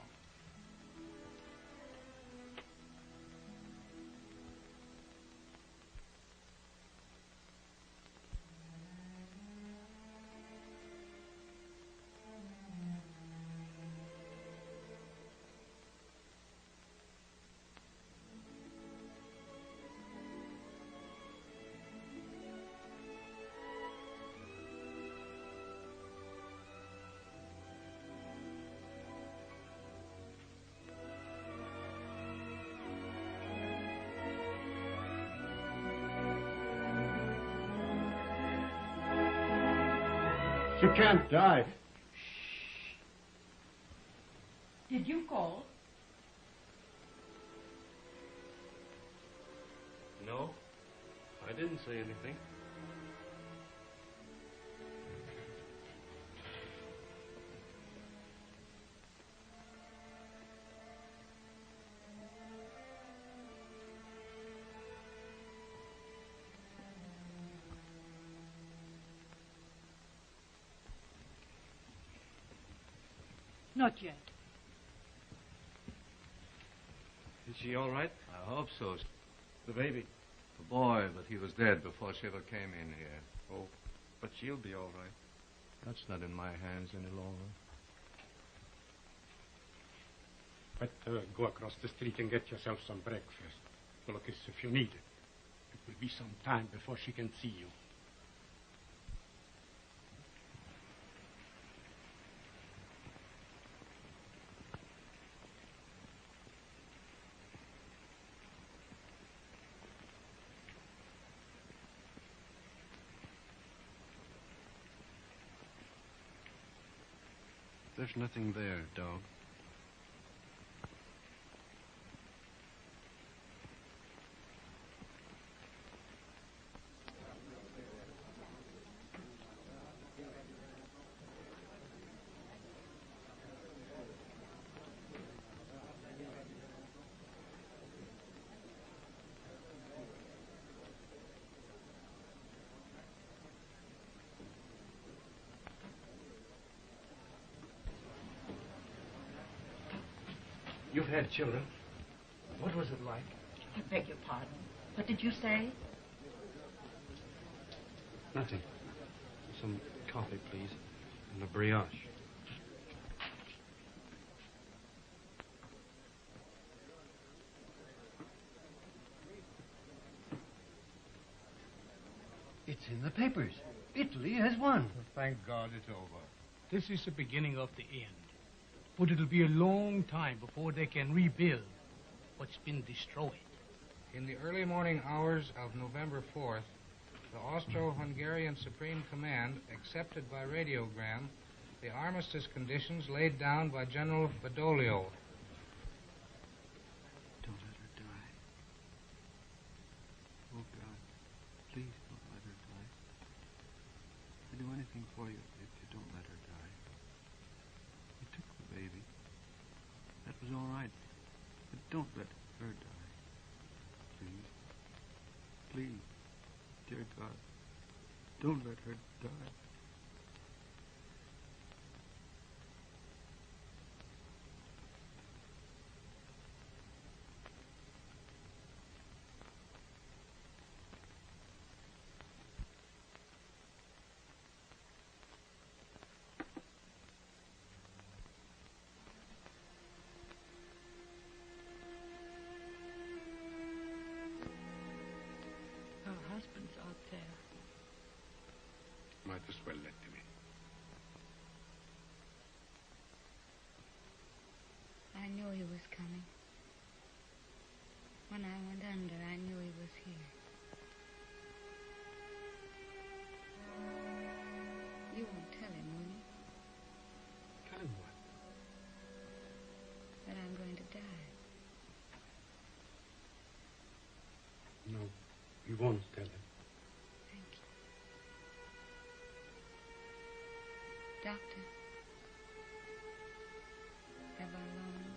She can't die. Did you call? No, I didn't say anything. Not yet. Is she all right? I hope so. The baby? The boy, but he was dead before she ever came in here. Oh, but she'll be all right. That's not in my hands any longer. Better go across the street and get yourself some breakfast. Look, if you need it. It will be some time before she can see you. There's nothing there, dog. You've had children. What was it like? I beg your pardon. What did you say? Nothing. Some coffee, please. And a brioche. It's in the papers. Italy has won. Thank God it's over. This is the beginning of the end. But it'll be a long time before they can rebuild what's been destroyed. In the early morning hours of November 4th, the Austro-Hungarian Supreme Command accepted by radiogram the armistice conditions laid down by General Badoglio. Don't let her die. Oh, God, please don't let her die. I'd do anything for you if you don't let her die. You took the baby. That was all right. But don't let her die. Please. Please. Dear God, don't let her die. Her husband's out there. Might as well let him in. I knew he was coming. When I went under, I knew he was here. You won't tell him, will you? Tell him what? That I'm going to die. No, you won't tell him. Thank you. Doctor. Ever alone?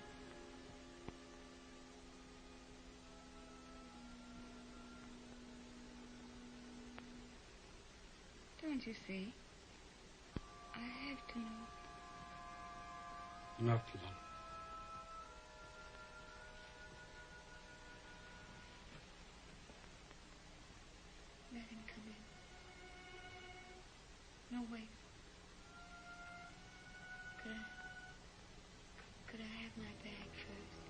Don't you see? I have to know. Not long. Let him come in. No, wait. Could I have my bag first?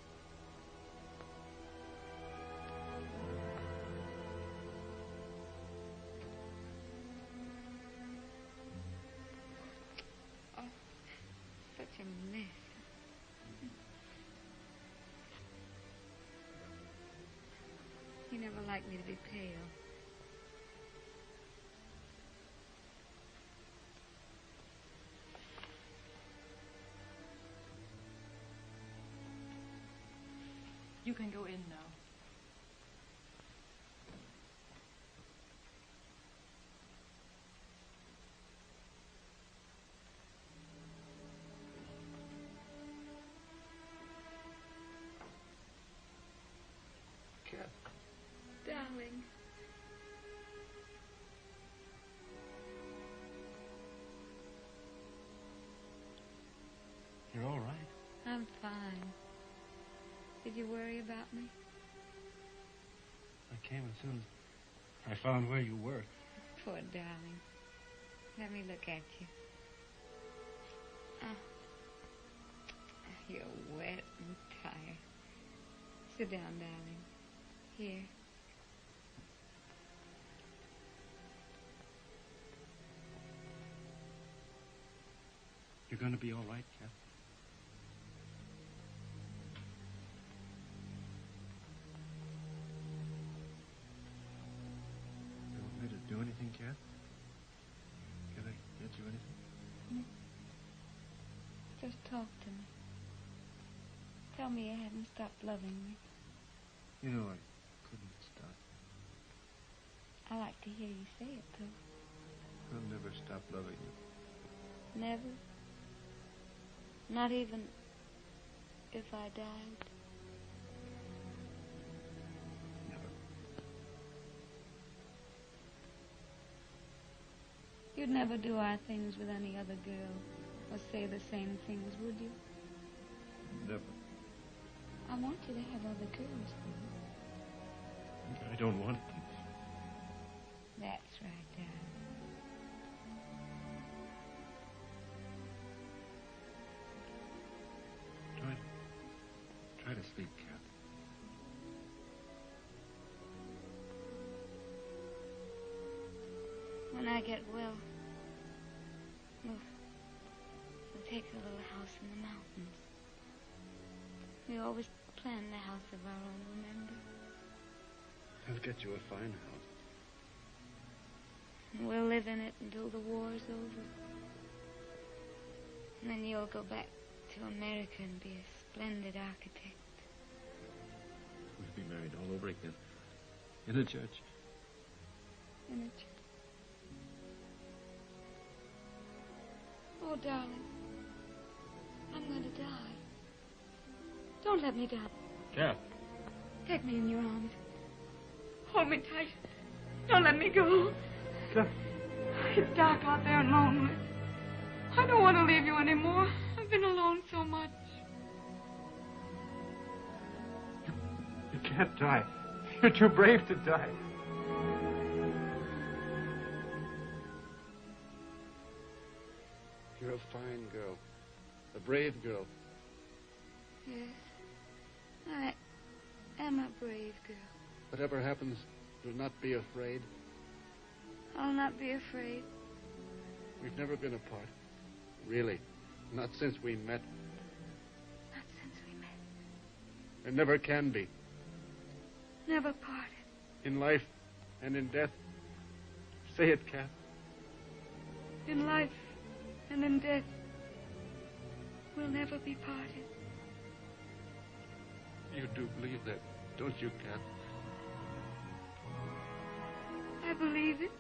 Oh, such a mess. He never liked me to be pale. You can go in now. Cat. Darling. You're all right. I'm fine. Did you worry about me? I came as soon as I found where you were. Poor darling. Let me look at you. Oh. You're wet and tired. Sit down, darling. Here. You're going to be all right, Cat? You want me to do anything, Cat? Can I get you anything? Just talk to me. Tell me you haven't stopped loving me. You know I couldn't stop. I like to hear you say it, too. I'll never stop loving you. Never? Not even if I died? Never. You'd never do our things with any other girl or say the same things, would you? Never. I want you to have other girls, Bill. I don't want them. That's right, darling. Try to sleep, Cat. When I get well, we'll take a little house in the mountains. We always planned the house of our own, remember? I'll get you a fine house. And we'll live in it until the war's over. And then you'll go back to America and be a splendid architect. We'll be married all over again. In a church. In a church. Oh, darling. I'm going to die. Don't let me die. Cat. Take me in your arms. Hold me tight. Don't let me go. Cat. It's dark out there and lonely. I don't want to leave you anymore. I've been alone so much. You can't die. You're too brave to die. You're a fine girl. A brave girl. Yes. I am a brave girl. Whatever happens, do not be afraid. I'll not be afraid. We've never been apart. Really. Not since we met. Not since we met. And never can be. Never parted. In life and in death. Say it, Cat. In life and in death, we'll never be parted. You do believe that, don't you, Cat? I believe it.